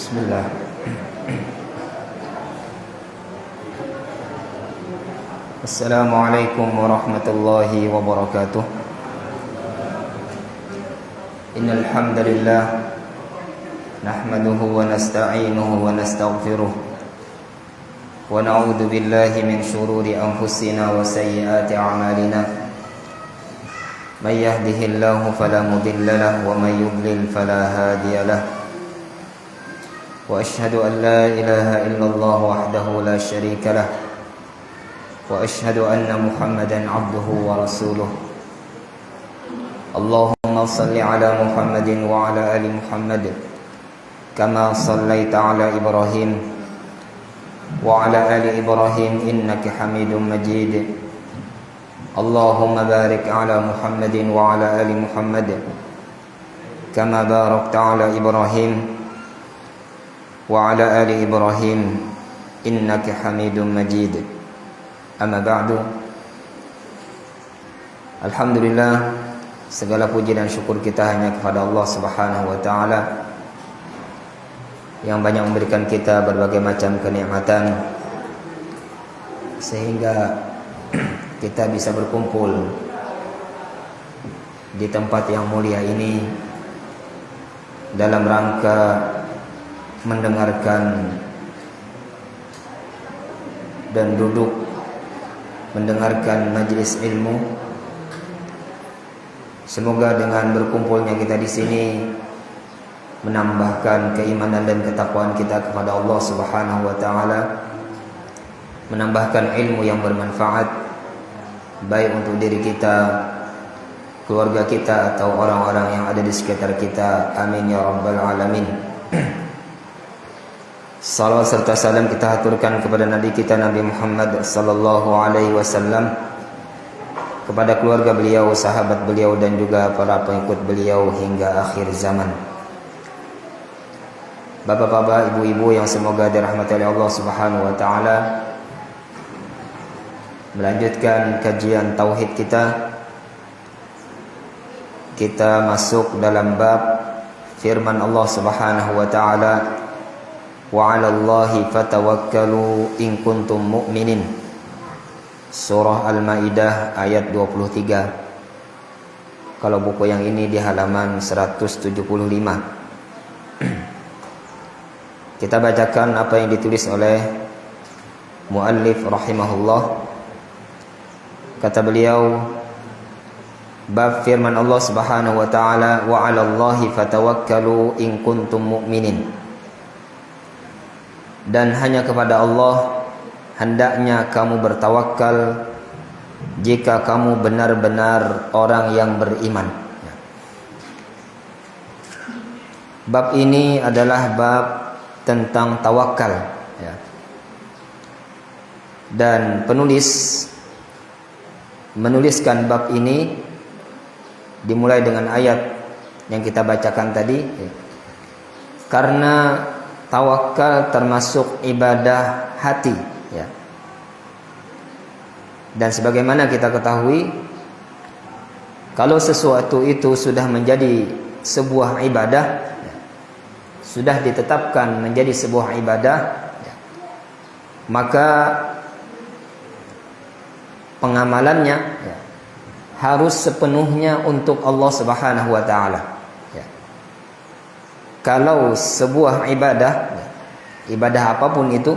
Bismillah. Assalamualaikum warahmatullahi wabarakatuh. Innal hamdalillah nahmaduhu wa nasta'inuhu wa nastaghfiruh wa na'udzu billahi min shururi anfusina wa sayyiati a'malina. May yahdihillahu fala mudilla lahu wa may yudlil fala hadiya lahu. Wa asyhadu an la ilaha illallah wahdahu la syarika lah. Wa asyhadu anna Muhammadan abduhu wa rasuluh. Allahumma salli ala Muhammadin wa ala ali Muhammad kama sallaita ala Ibrahim wa ala ali Ibrahim innaka Hamidum Majid. Allahumma barik ala Muhammadin wa ala ali Muhammad kama barakta ala Ibrahim wa ala ali Ibrahim innaka Hamidum Majid. Amma ba'du. Alhamdulillah, segala puji dan syukur kita hanya kepada Allah Subhanahu wa taala yang banyak memberikan kita berbagai macam kenikmatan sehingga kita bisa berkumpul di tempat yang mulia ini dalam rangka mendengarkan dan duduk mendengarkan majelis ilmu. Semoga dengan berkumpulnya kita di sini menambahkan keimanan dan ketakwaan kita kepada Allah Subhanahu wa taala, menambahkan ilmu yang bermanfaat baik untuk diri kita, keluarga kita atau orang-orang yang ada di sekitar kita. Amin ya rabbal alamin. Salawat serta salam kita haturkan kepada Nabi kita Nabi Muhammad sallallahu alaihi wasallam, kepada keluarga beliau, sahabat beliau dan juga para pengikut beliau hingga akhir zaman. Bapak-bapak, ibu-ibu yang semoga dirahmati oleh Allah Subhanahu wa taala, melanjutkan kajian tauhid kita. Kita masuk dalam bab firman Allah Subhanahu wa taala, wa 'alallahi fatawakkalu in kuntum mu'minin. Surah Al-Maidah ayat 23. Kalau buku yang ini di halaman 175. Kita bacakan apa yang ditulis oleh muallif rahimahullah. Kata beliau, bab firman Allah Subhanahu wa taala, wa 'alallahi fatawakkalu in kuntum mu'minin. Dan hanya kepada Allah hendaknya kamu bertawakal jika kamu benar-benar orang yang beriman. Bab ini adalah bab tentang tawakal, dan penulis menuliskan bab ini dimulai dengan ayat yang kita bacakan tadi, karena tawakal termasuk ibadah hati, ya. Dan sebagaimana kita ketahui, kalau sesuatu itu sudah menjadi sebuah ibadah, ya, sudah ditetapkan menjadi sebuah ibadah, ya, maka pengamalannya, ya, harus sepenuhnya untuk Allah Subhanahu wa taala. Kalau sebuah ibadah, ibadah apapun itu,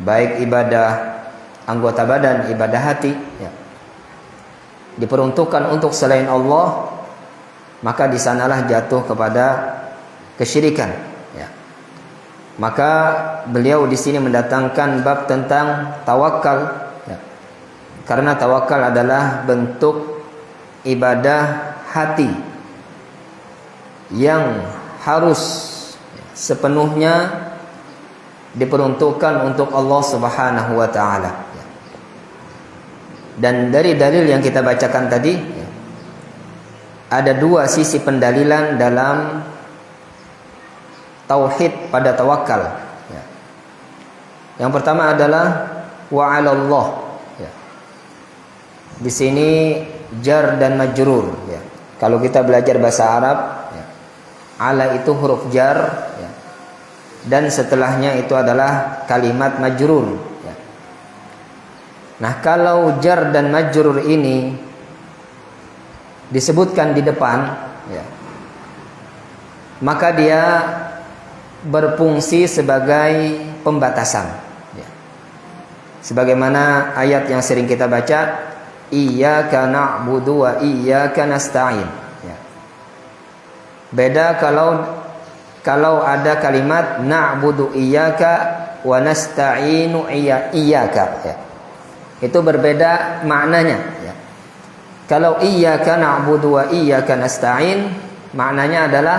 baik ibadah anggota badan, ibadah hati, diperuntukkan untuk selain Allah, maka di sanalah jatuh kepada kesyirikan. Maka beliau di sini mendatangkan bab tentang tawakal, karena tawakal adalah bentuk ibadah hati yang harus sepenuhnya diperuntukkan untuk Allah Subhanahu wa taala. Dan dari dalil yang kita bacakan tadi, ada dua sisi pendalilan dalam tauhid pada tawakal. Yang pertama adalah wa 'alallah. Di sini jar dan majrur. Kalau kita belajar bahasa Arab, Ala itu huruf jar, ya. Dan setelahnya itu adalah kalimat majrur, ya. Nah, kalau jar dan majrur ini disebutkan di depan, ya, maka dia berfungsi sebagai pembatasan, ya. Sebagaimana ayat yang sering kita baca, iyyaka na'budu wa iyyaka nasta'in, ya. Beda kalau ada kalimat na'budu iyyaka wa nasta'inu iyyaka, ya. Itu berbeda maknanya, ya. Kalau iyyaka na'budu wa iyyaka nasta'in, maknanya adalah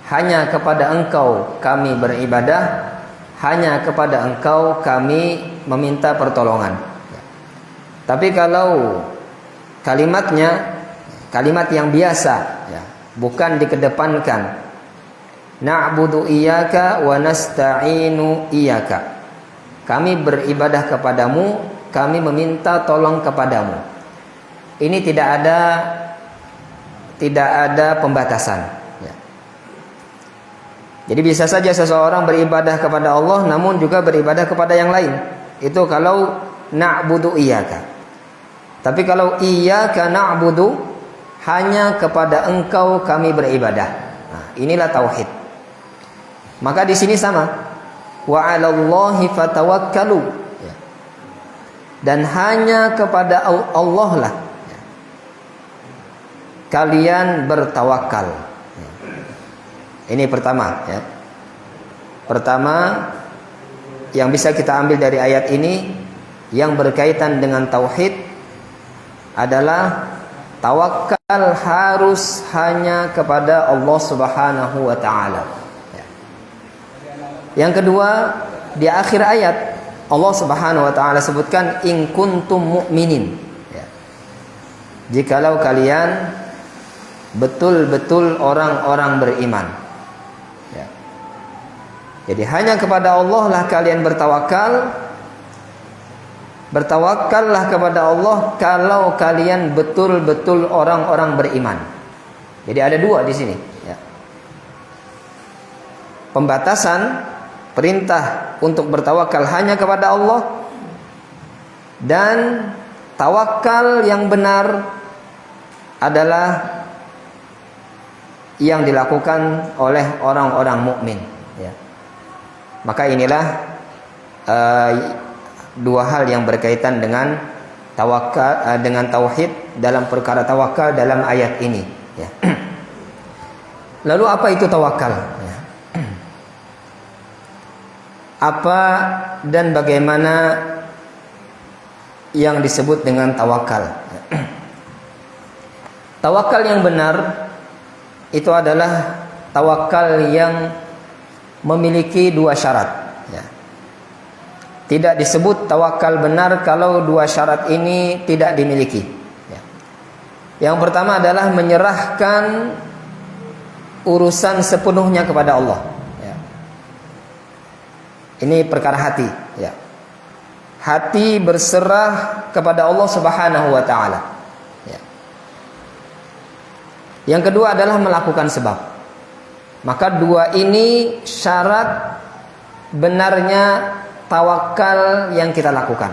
hanya kepada Engkau kami beribadah, hanya kepada Engkau kami meminta pertolongan. Tapi kalau kalimatnya kalimat yang biasa, ya, bukan dikedepankan, na'budu iyyaka wa nasta'inu iyyaka, kami beribadah kepadamu, kami meminta tolong kepadamu. Ini tidak ada pembatasan. Jadi bisa saja seseorang beribadah kepada Allah namun juga beribadah kepada yang lain. Itu kalau na'budu iyyaka. Tapi kalau iyyaka na'budu, hanya kepada Engkau kami beribadah. Nah, inilah tauhid. Maka di sini sama. Wa 'alallahi fatawakkalu. Dan hanya kepada Allah lah kalian bertawakal. Ini pertama, ya. Pertama yang bisa kita ambil dari ayat ini yang berkaitan dengan tauhid adalah tawakal harus hanya kepada Allah Subhanahu wa taala. Ya. Yang kedua, di akhir ayat Allah Subhanahu wa taala sebutkan in kuntum mu'minin. Ya. Jikalau kalian betul-betul orang-orang beriman. Jadi hanya kepada Allah lah kalian bertawakal. Bertawakallah kepada Allah kalau kalian betul-betul orang-orang beriman. Jadi ada dua di sini, ya. Pembatasan perintah untuk bertawakal hanya kepada Allah, dan tawakal yang benar adalah yang dilakukan oleh orang-orang mukmin, ya. Maka inilah dua hal yang berkaitan dengan tawakal, dengan tauhid dalam perkara tawakal dalam ayat ini, ya. Lalu apa itu tawakal? Ya. Apa dan bagaimana yang disebut dengan tawakal? Tawakal yang benar itu adalah tawakal yang memiliki dua syarat, ya. Tidak disebut tawakal benar kalau dua syarat ini tidak dimiliki, ya. Yang pertama adalah menyerahkan urusan sepenuhnya kepada Allah, ya. Ini perkara hati, ya. Hati berserah kepada Allah Subhanahu wa taala, ya. Yang kedua adalah melakukan sebab. Maka dua ini syarat benarnya tawakal yang kita lakukan.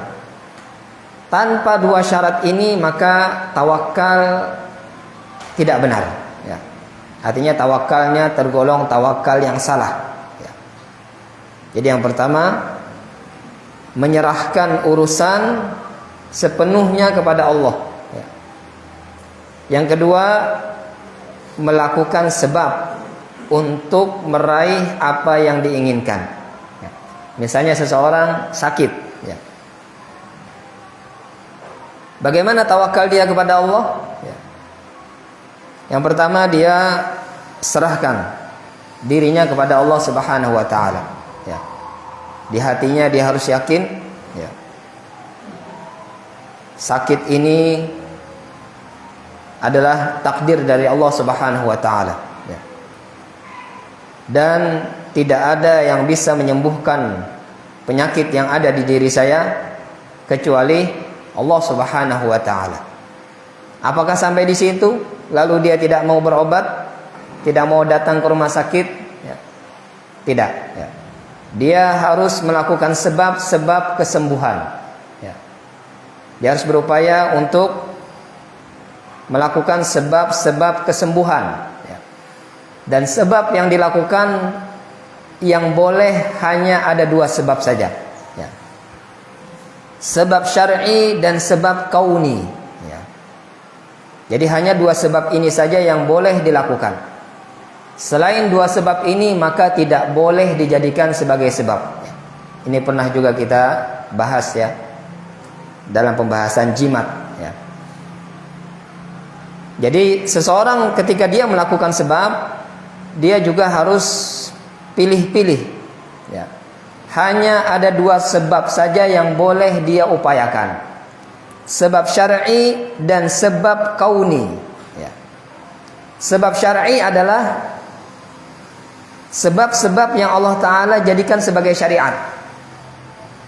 Tanpa dua syarat ini maka tawakal tidak benar, ya. Artinya tawakalnya tergolong tawakal yang salah, ya. Jadi yang pertama, menyerahkan urusan sepenuhnya kepada Allah, ya. Yang kedua, melakukan sebab untuk meraih apa yang diinginkan, ya. Misalnya seseorang sakit, ya. Bagaimana tawakal dia kepada Allah? Ya. Yang pertama, dia serahkan dirinya kepada Allah Subhanahu wa taala, ya. Di hatinya dia harus yakin, ya, sakit ini adalah takdir dari Allah Subhanahu wa taala, ya. Dan tidak ada yang bisa menyembuhkan penyakit yang ada di diri saya kecuali Allah Subhanahu wa taala. Apakah sampai di situ lalu dia tidak mau berobat? tidak mau datang ke rumah sakit, ya. Tidak, ya. Dia harus melakukan sebab-sebab kesembuhan, ya. Dia harus berupaya untuk melakukan sebab-sebab kesembuhan, ya. Dan sebab yang dilakukan yang boleh hanya ada 2 sebab saja, ya. Sebab syar'i dan sebab kauni, ya. Jadi hanya 2 sebab ini saja yang boleh dilakukan. Selain 2 sebab ini maka tidak boleh dijadikan sebagai sebab. Ini pernah juga kita bahas, ya, dalam pembahasan jimat, ya. Jadi seseorang ketika dia melakukan sebab, dia juga harus pilih-pilih, ya. Hanya ada 2 sebab saja yang boleh dia upayakan. Sebab syar'i dan sebab kauni, ya. Sebab syar'i adalah sebab-sebab yang Allah Ta'ala jadikan sebagai syariat,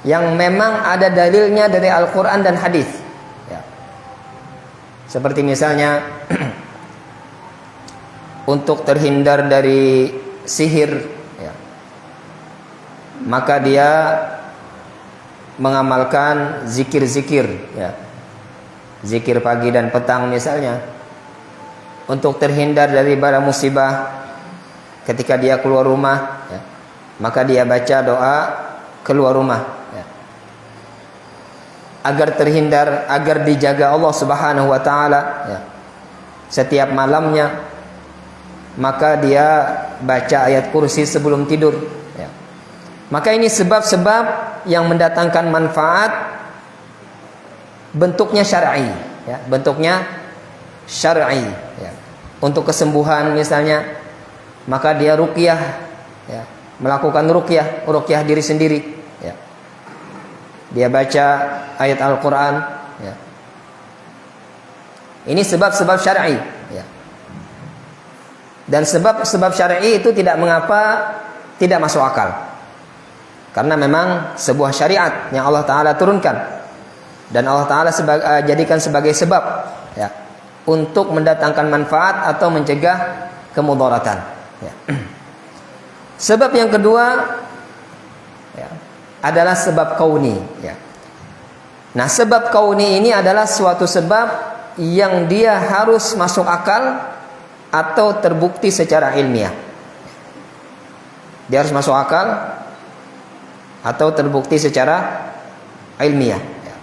yang memang ada dalilnya dari Al-Quran dan hadis, ya. Seperti misalnya untuk terhindar dari sihir, ya, maka dia mengamalkan zikir-zikir, ya. Zikir pagi dan petang misalnya. Untuk terhindar dari bala musibah ketika dia keluar rumah, ya, maka dia baca doa keluar rumah, ya. Agar terhindar, agar dijaga Allah Subhanahu wa taala, ya, setiap malamnya, maka dia baca ayat kursi sebelum tidur, ya. Maka ini sebab-sebab yang mendatangkan manfaat, bentuknya syar'i, ya, bentuknya syar'i, ya. Untuk kesembuhan misalnya, maka dia ruqyah, ya, melakukan ruqyah diri sendiri, ya. Dia baca ayat Al-Quran, ya. Ini sebab-sebab syar'i, ya. Dan sebab-sebab syar'i itu tidak mengapa tidak masuk akal, karena memang sebuah syariat yang Allah Ta'ala turunkan, dan Allah Ta'ala jadikan sebagai sebab, ya, untuk mendatangkan manfaat atau mencegah kemudaratan, ya. Sebab yang kedua, ya, adalah sebab kauni, ya. Nah, sebab kauni ini adalah suatu sebab yang dia harus masuk akal atau terbukti secara ilmiah. Dia harus masuk akal atau terbukti secara ilmiah, ya.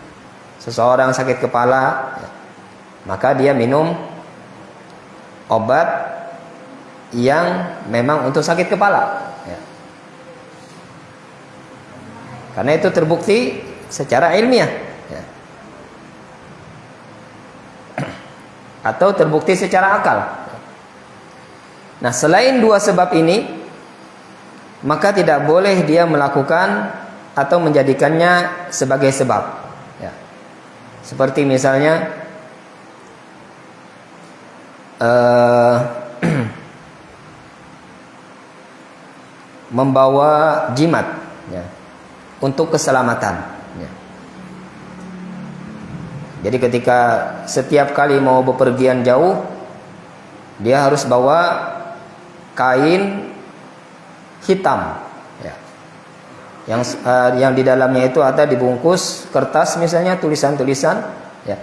Seseorang sakit kepala, ya, maka dia minum obat yang memang untuk sakit kepala, ya. Karena itu terbukti secara ilmiah, ya. Atau terbukti secara akal. Nah, selain 2 sebab ini, maka tidak boleh dia melakukan atau menjadikannya sebagai sebab, ya. Seperti misalnya membawa jimat, ya, untuk keselamatan, ya. Jadi ketika setiap kali mau bepergian jauh, dia harus bawa kain hitam, ya, yang di dalamnya itu ada dibungkus kertas misalnya tulisan-tulisan, ya.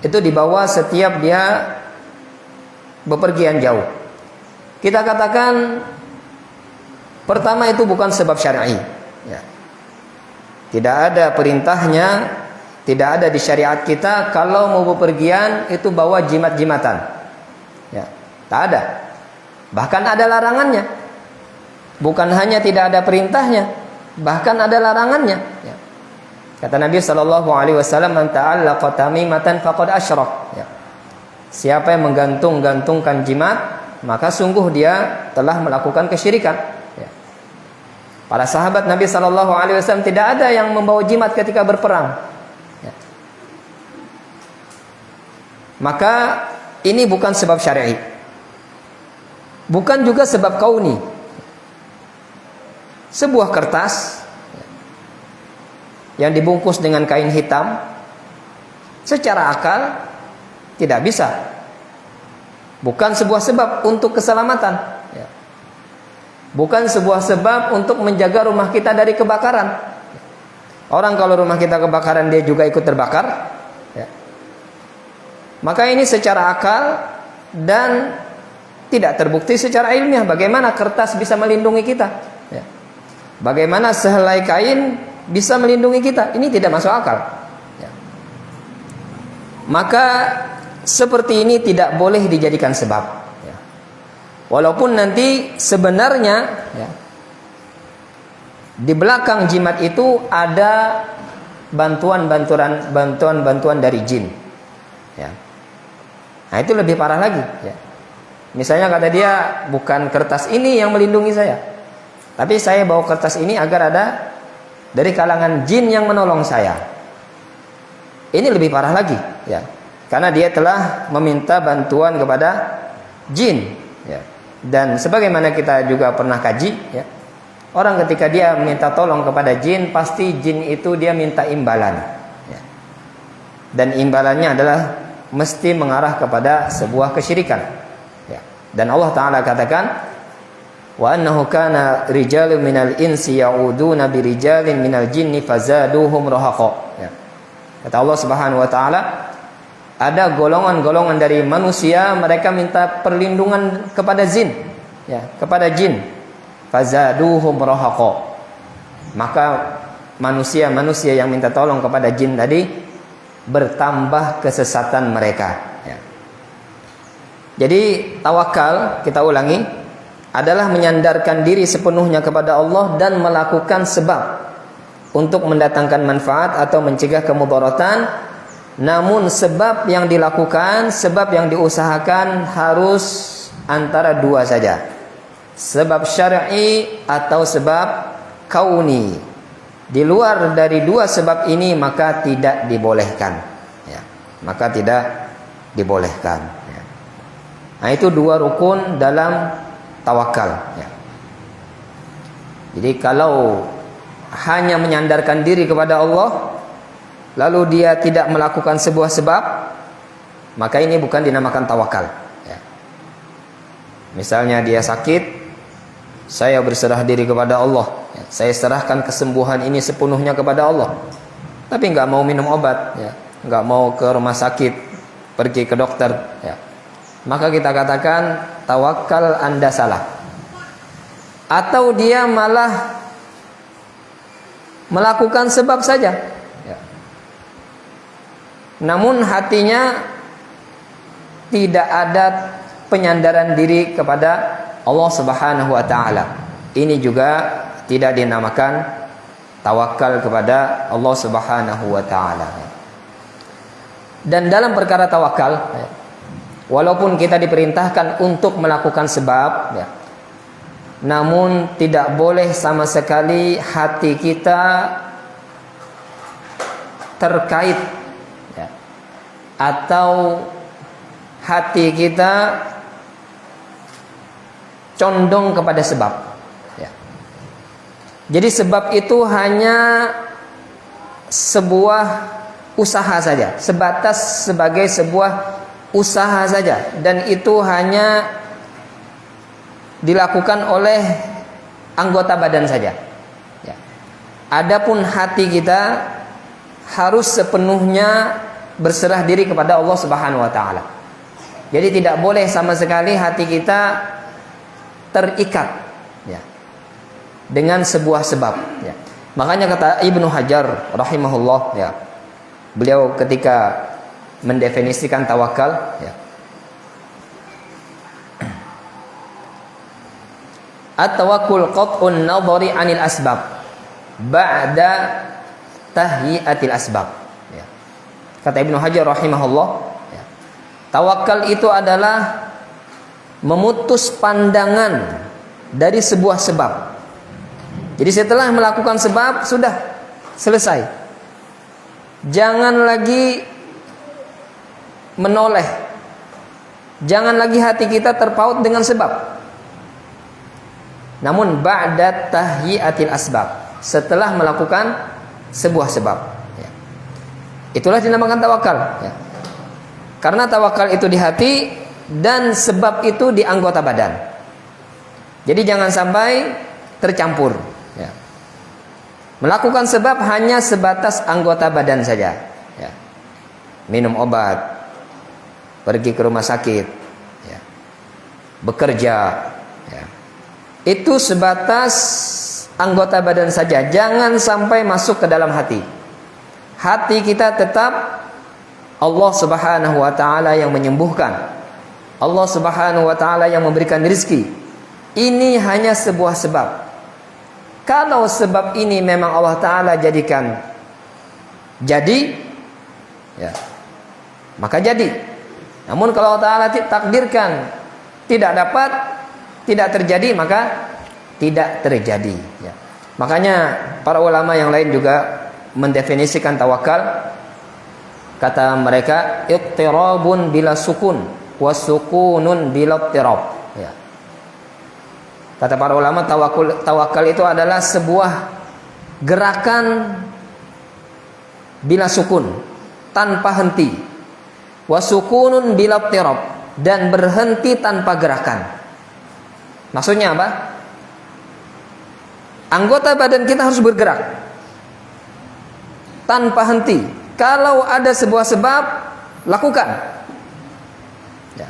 Itu dibawa setiap dia bepergian jauh. Kita katakan pertama itu bukan sebab syar'i, ya. Tidak ada perintahnya, tidak ada di syariat kita kalau mau bepergian itu bawa jimat-jimatan, ya. Tak ada. Bahkan ada larangannya. Bukan hanya tidak ada perintahnya, bahkan ada larangannya, ya. Kata Nabi SAW, "Man ta'allaqa tamimatan faqad asyrak." Ya. Siapa yang menggantung-gantungkan jimat, maka sungguh dia telah melakukan kesyirikan, ya. Para sahabat Nabi SAW tidak ada yang membawa jimat ketika berperang, ya. Maka ini bukan sebab syar'i. Bukan juga sebab kauni. Sebuah kertas yang dibungkus dengan kain hitam, secara akal tidak bisa Bukan sebuah sebab untuk keselamatan, ya. Bukan sebuah sebab untuk menjaga rumah kita dari kebakaran. Orang kalau rumah kita kebakaran dia juga ikut terbakar, ya. Maka ini secara akal dan tidak terbukti secara ilmiah. Bagaimana kertas bisa melindungi kita, ya. Bagaimana sehelai kain bisa melindungi kita. Ini tidak masuk akal, ya. Maka seperti ini tidak boleh dijadikan sebab, ya. Walaupun nanti sebenarnya, ya, di belakang jimat itu ada bantuan dari jin, ya. Nah itu lebih parah lagi, ya. Misalnya kata dia, bukan kertas ini yang melindungi saya, tapi saya bawa kertas ini agar ada dari kalangan jin yang menolong saya. Ini lebih parah lagi, ya. Karena dia telah meminta bantuan kepada jin, ya. Dan sebagaimana kita juga pernah kaji, ya, orang ketika dia minta tolong kepada jin, pasti jin itu dia minta imbalan, ya. Dan imbalannya adalah mesti mengarah kepada sebuah kesyirikan, ya. Dan Allah Ta'ala katakan, wa annahu kana rijalun minal insi ya'uduna birijalin minal jinni fazaduhum rahaqa, ya. Kata Allah Subhanahu wa Ta'ala, ada golongan-golongan dari manusia mereka minta perlindungan kepada jin, ya, kepada jin. Fazaduhum rahaqa. Maka manusia-manusia yang minta tolong kepada jin tadi bertambah kesesatan mereka, ya. Jadi tawakal, kita ulangi, adalah menyandarkan diri sepenuhnya kepada Allah dan melakukan sebab untuk mendatangkan manfaat atau mencegah kemudaratan. Namun sebab yang dilakukan, sebab yang diusahakan harus antara dua saja, sebab syar'i atau sebab kauni. Di luar dari dua sebab ini maka tidak dibolehkan, ya. Maka tidak dibolehkan, ya. Nah itu dua rukun dalam tawakal, ya. Jadi kalau hanya menyandarkan diri kepada Allah lalu dia tidak melakukan sebuah sebab, maka ini bukan dinamakan tawakal, ya. Misalnya dia sakit, saya berserah diri kepada Allah, ya. Saya serahkan kesembuhan ini sepenuhnya kepada Allah, tapi nggak mau minum obat, ya. Nggak mau ke rumah sakit, pergi ke dokter, ya. Maka kita katakan tawakal Anda salah. Atau dia malah melakukan sebab saja, ya. Namun hatinya tidak ada penyandaran diri kepada Allah Subhanahu wa Ta'ala. Ini juga tidak dinamakan tawakal kepada Allah Subhanahu wa Ta'ala. Dan dalam perkara tawakal, walaupun kita diperintahkan untuk melakukan sebab, ya, namun tidak boleh sama sekali hati kita terkait, ya, atau hati kita condong kepada sebab, ya. Jadi sebab itu hanya sebuah usaha saja, sebatas sebagai sebuah usaha saja, dan itu hanya dilakukan oleh anggota badan saja, ya. Adapun hati kita harus sepenuhnya berserah diri kepada Allah Subhanahu wa Ta'ala. Jadi tidak boleh sama sekali hati kita terikat, ya, dengan sebuah sebab, ya. Makanya kata Ibnu Hajar rahimahullah, ya, beliau ketika mendefinisikan tawakal, ya, at-tawakkul qat'un nadhari 'anil asbab ba'da tahyi'atil asbab, ya. Kata Ibnu Hajar rahimahullah, ya, tawakal itu adalah memutus pandangan dari sebuah sebab. Jadi setelah melakukan sebab sudah selesai. Jangan lagi menoleh. Jangan lagi hati kita terpaut dengan sebab. Namun ba'da tahyi'atil asbab, setelah melakukan sebuah sebab, ya. Itulah dinamakan tawakal, ya. Karena tawakal itu di hati, dan sebab itu di anggota badan. Jadi jangan sampai tercampur, ya. Melakukan sebab hanya sebatas anggota badan saja, ya. Minum obat, pergi ke rumah sakit, ya. Bekerja, ya. Itu sebatas anggota badan saja. Jangan sampai masuk ke dalam hati. Hati kita tetap Allah Subhanahu wa ta'ala yang menyembuhkan, Allah Subhanahu wa ta'ala yang memberikan rezeki. Ini hanya sebuah sebab. Kalau sebab ini memang Allah Ta'ala jadikan jadi, ya, maka jadi. Namun kalau Allah Ta'ala takdirkan tidak dapat, tidak terjadi, maka tidak terjadi, ya. Makanya para ulama yang lain juga mendefinisikan tawakal. Kata mereka, ittirabun bila sukun wa sukunun bila ittirab, ya. Kata para ulama, tawakal itu adalah sebuah gerakan bila sukun, tanpa henti. Wa sukunun bila ittirab, dan berhenti tanpa gerakan. Maksudnya apa? Anggota badan kita harus bergerak tanpa henti. Kalau ada sebuah sebab, lakukan, ya.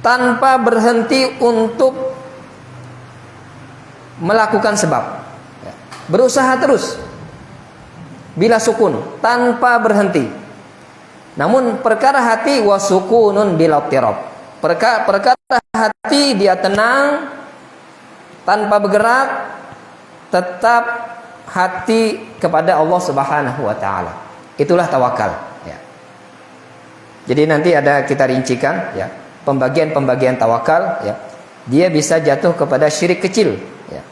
Tanpa berhenti untuk melakukan sebab, ya. Berusaha terus bila sukun, tanpa berhenti. Namun perkara hati wasukunun bila tirab, perkara hati dia tenang tanpa bergerak, tetap hati kepada Allah Subhanahu wa ta'ala. Itulah tawakal, ya. Jadi nanti ada kita rincikan, ya, pembagian-pembagian tawakal, ya. Dia bisa jatuh kepada syirik kecil, ya.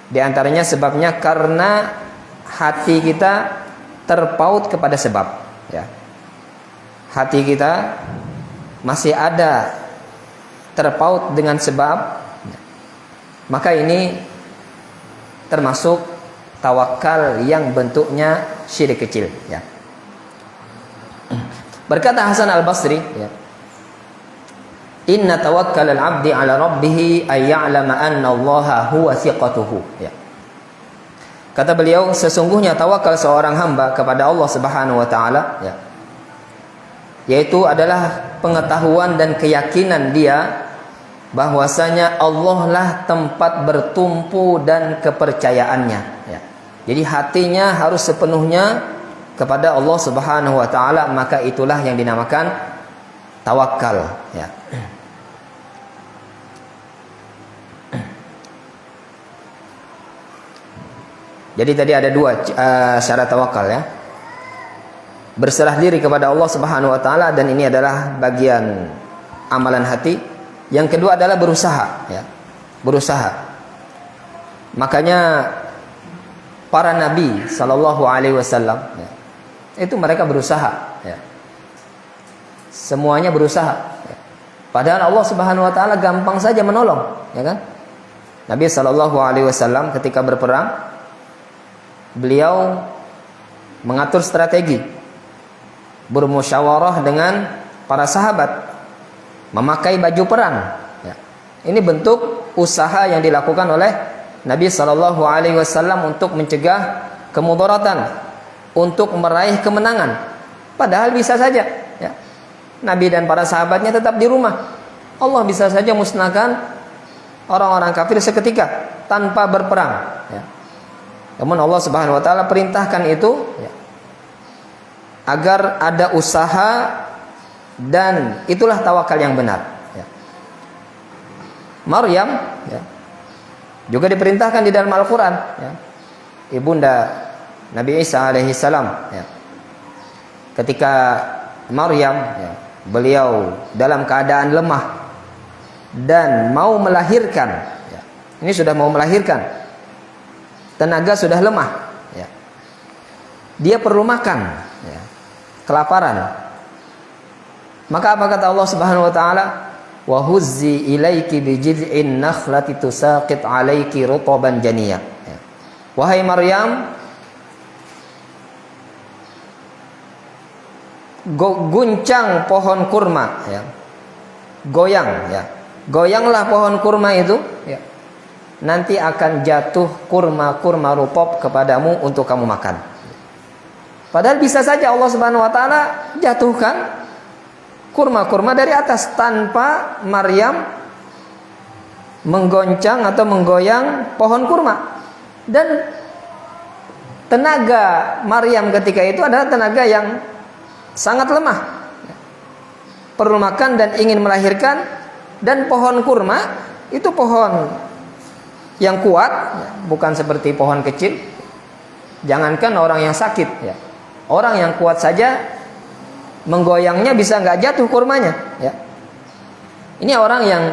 Di antaranya sebabnya karena hati kita terpaut kepada sebab, ya. Hati kita masih ada terpaut dengan sebab, ya. Maka ini termasuk tawakal yang bentuknya syirik kecil, ya. Berkata Hasan Al-Basri, ya, inna tawakkal al-'abdi 'ala rabbih ay ya'lama anna Allaha huwa thiqatuhu, ya. Kata beliau, sesungguhnya tawakal seorang hamba kepada Allah Subhanahu wa ta'ala, ya, yaitu adalah pengetahuan dan keyakinan dia bahwasanya Allah lah tempat bertumpu dan kepercayaannya, ya. Jadi hatinya harus sepenuhnya kepada Allah Subhanahu wa ta'ala, maka itulah yang dinamakan tawakal, ya. Jadi tadi ada dua syarat tawakal, ya. Berserah diri kepada Allah Subhanahu wa ta'ala, dan ini adalah bagian amalan hati. Yang kedua adalah berusaha, ya. Berusaha. Makanya para nabi sallallahu alaihi wasallam, ya, itu mereka berusaha, ya. Semuanya berusaha, ya. Padahal Allah Subhanahu wa ta'ala gampang saja menolong, ya kan? Nabi sallallahu alaihi wasallam ketika berperang, beliau mengatur strategi, bermusyawarah dengan para sahabat, memakai baju perang, ya. Ini bentuk usaha yang dilakukan oleh Nabi Shallallahu Alaihi Wasallam untuk mencegah kemudaratan, untuk meraih kemenangan. Padahal bisa saja, ya, Nabi dan para sahabatnya tetap di rumah. Allah bisa saja musnahkan orang-orang kafir seketika tanpa berperang, ya. Namun Allah Subhanahu Wa Taala perintahkan itu, ya, agar ada usaha. Dan itulah tawakal yang benar, ya. Maryam, ya, juga diperintahkan di dalam Al-Quran, ya, ibunda Nabi Isa alaihi salam, ya. Ketika Maryam, ya, beliau dalam keadaan lemah dan mau melahirkan, ya, ini sudah mau melahirkan, tenaga sudah lemah, ya. Dia perlu makan, ya, kelaparan. Maka apa kata Allah Subhanahu wa ta'ala? Wa huzzi ilaiki bi jid'in nakhlati tusaqit 'alaiki rutaban janiyya. Wahai Maryam, guncang pohon kurma, ya. Goyang, ya. Goyanglah pohon kurma itu, ya. Nanti akan jatuh kurma-kurma rupop kepadamu untuk kamu makan. Padahal bisa saja Allah Subhanahu wa taala jatuhkan kurma-kurma dari atas tanpa Maryam menggoncang atau menggoyang pohon kurma. Dan tenaga Maryam ketika itu adalah tenaga yang sangat lemah, perlu makan dan ingin melahirkan. Dan pohon kurma itu pohon yang kuat, bukan seperti pohon kecil. Jangankan orang yang sakit, ya, orang yang kuat saja menggoyangnya bisa nggak jatuh kurmanya, ya. Ini orang yang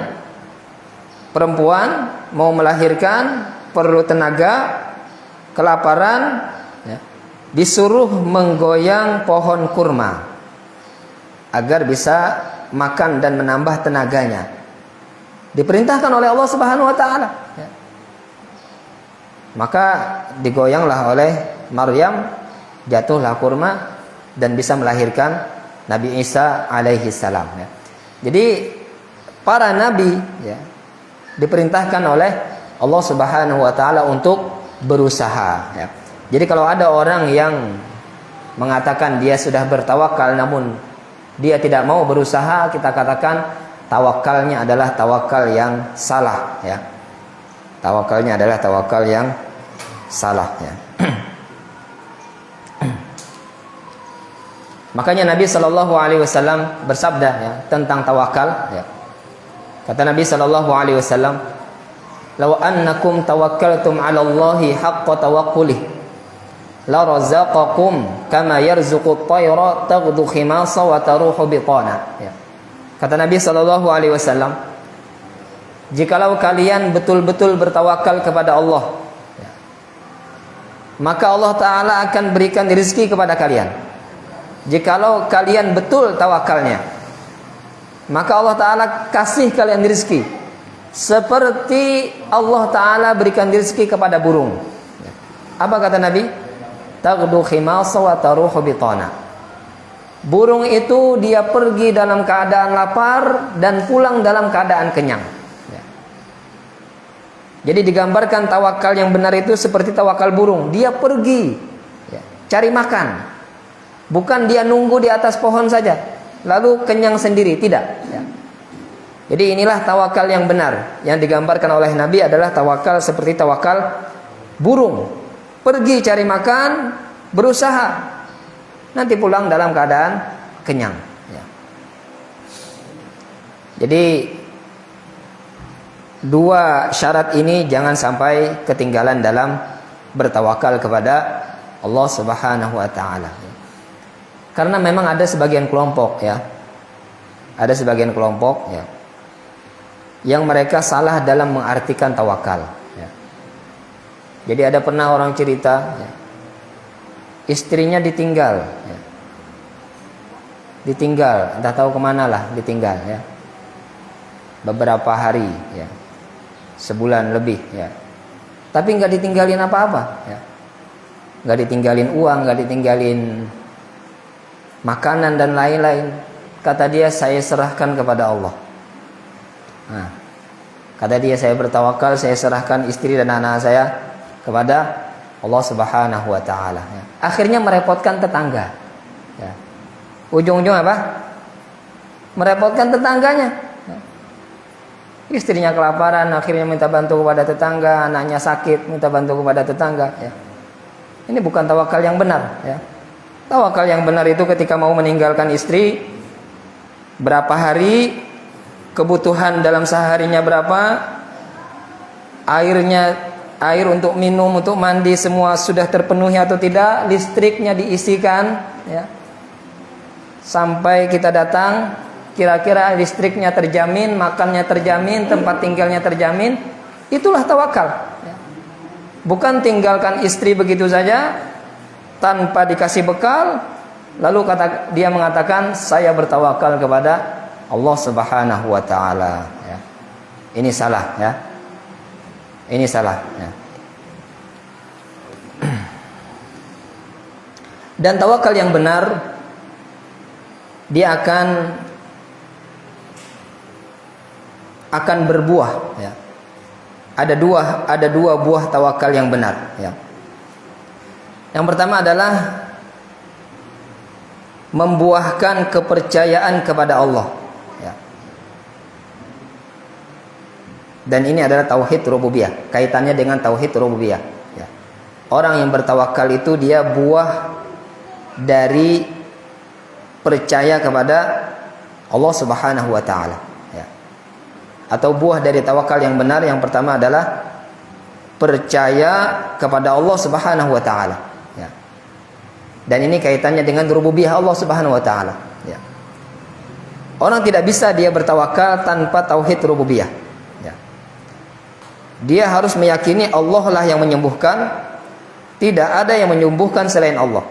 perempuan mau melahirkan, perlu tenaga, kelaparan, ya, disuruh menggoyang pohon kurma agar bisa makan dan menambah tenaganya. Diperintahkan oleh Allah Subhanahu wa taala, ya. Maka digoyanglah oleh Maryam, jatuhlah kurma dan bisa melahirkan Nabi Isa alaihi salam, ya. Jadi para nabi, ya, diperintahkan oleh Allah Subhanahu wa taala untuk berusaha, ya. Jadi kalau ada orang yang mengatakan dia sudah bertawakal namun dia tidak mau berusaha, kita katakan tawakalnya adalah tawakal yang salah, ya. Tawakalnya adalah tawakal yang salah, ya. Makanya Nabi Shallallahu Alaihi Wasallam bersabda, ya, tentang tawakal, ya. Kata Nabi Shallallahu Alaihi Wasallam, "Law annakum tawakkaltum 'ala Allahi haqqa tawakkulih, la razaqakum kama yarzuqut tayra taghdu khimasa wa taruhu bitana." Ya. Kata Nabi Shallallahu Alaihi Wasallam, jikalau kalian betul-betul bertawakal kepada Allah, ya, maka Allah Ta'ala akan berikan rezeki kepada kalian. Jikalau kalian betul tawakalnya, maka Allah Ta'ala kasih kalian rezeki seperti Allah Ta'ala berikan rezeki kepada burung. Apa kata Nabi? Taghdu khimasa wa taruhu bitana. Burung itu dia pergi dalam keadaan lapar dan pulang dalam keadaan kenyang. Jadi digambarkan tawakal yang benar itu seperti tawakal burung. Dia pergi, ya, cari makan. Bukan dia nunggu di atas pohon saja lalu kenyang sendiri, tidak, ya. Jadi inilah tawakal yang benar. Yang digambarkan oleh Nabi adalah tawakal seperti tawakal burung. Pergi cari makan, berusaha, nanti pulang dalam keadaan kenyang, ya. Jadi dua syarat ini jangan sampai ketinggalan dalam bertawakal kepada Allah Subhanahu wa taala. Karena memang ada sebagian kelompok, ya. Ada sebagian kelompok, ya, yang mereka salah dalam mengartikan tawakal, ya. Jadi ada pernah orang cerita, ya, istrinya ditinggal, ya. Ditinggal, entah tahu kemana lah, ditinggal, ya. Beberapa hari, ya, sebulan lebih, ya. Tapi nggak ditinggalin apa-apa, ya. Nggak ditinggalin uang, nggak ditinggalin makanan dan lain-lain. Kata dia, saya serahkan kepada Allah. Nah, kata dia, saya bertawakal, saya serahkan istri dan anak saya kepada Allah Subhanahu wa taala, ya. Akhirnya merepotkan tetangga, ya. Ujung-ujung apa? Merepotkan tetangganya, ya. Istrinya kelaparan, akhirnya minta bantu kepada tetangga. Anaknya sakit, minta bantu kepada tetangga, ya. Ini bukan tawakal yang benar, ya. Tawakal yang benar itu ketika mau meninggalkan istri, berapa hari, kebutuhan dalam seharinya berapa, air untuk minum, untuk mandi semua sudah terpenuhi atau tidak, listriknya diisikan, ya. Sampai kita datang, kira-kira listriknya terjamin, makannya terjamin, tempat tinggalnya terjamin. Itulah tawakal, ya. Bukan tinggalkan istri begitu saja tanpa dikasih bekal, lalu dia mengatakan saya bertawakal kepada Allah Subhanahu wa taala, ya. Ini salah, ya. Ini salah, ya. Dan tawakal yang benar dia akan berbuah, ya. Ada dua buah tawakal yang benar, ya. Yang pertama adalah membuahkan kepercayaan kepada Allah, ya. Dan ini adalah tauhid rububiyah, kaitannya dengan tauhid rububiyah, ya. Orang yang bertawakal itu dia buah dari percaya kepada Allah Subhanahu wa taala, ya. Atau buah dari tawakal yang benar yang pertama adalah percaya kepada Allah Subhanahu wa taala, ya. Dan ini kaitannya dengan rububiyah Allah Subhanahu wa taala, ya. Orang tidak bisa dia bertawakal tanpa tauhid rububiyah, ya. Dia harus meyakini Allah lah yang menyembuhkan, tidak ada yang menyembuhkan selain Allah.